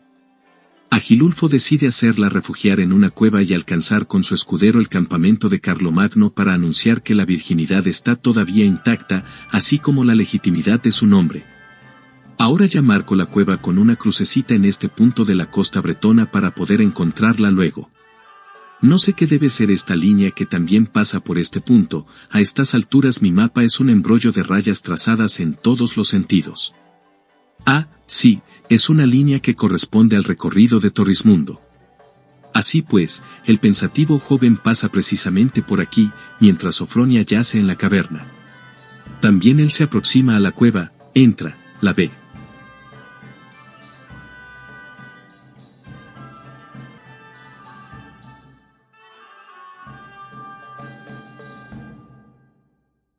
Agilulfo decide hacerla refugiar en una cueva y alcanzar con su escudero el campamento de Carlomagno para anunciar que la virginidad está todavía intacta, así como la legitimidad de su nombre. Ahora ya marco la cueva con una crucecita en este punto de la costa bretona para poder encontrarla luego. No sé qué debe ser esta línea que también pasa por este punto, a estas alturas mi mapa es un embrollo de rayas trazadas en todos los sentidos. Sí, es una línea que corresponde al recorrido de Torrismundo. Así pues, el pensativo joven pasa precisamente por aquí, mientras Sofronia yace en la caverna. También él se aproxima a la cueva, entra, la ve.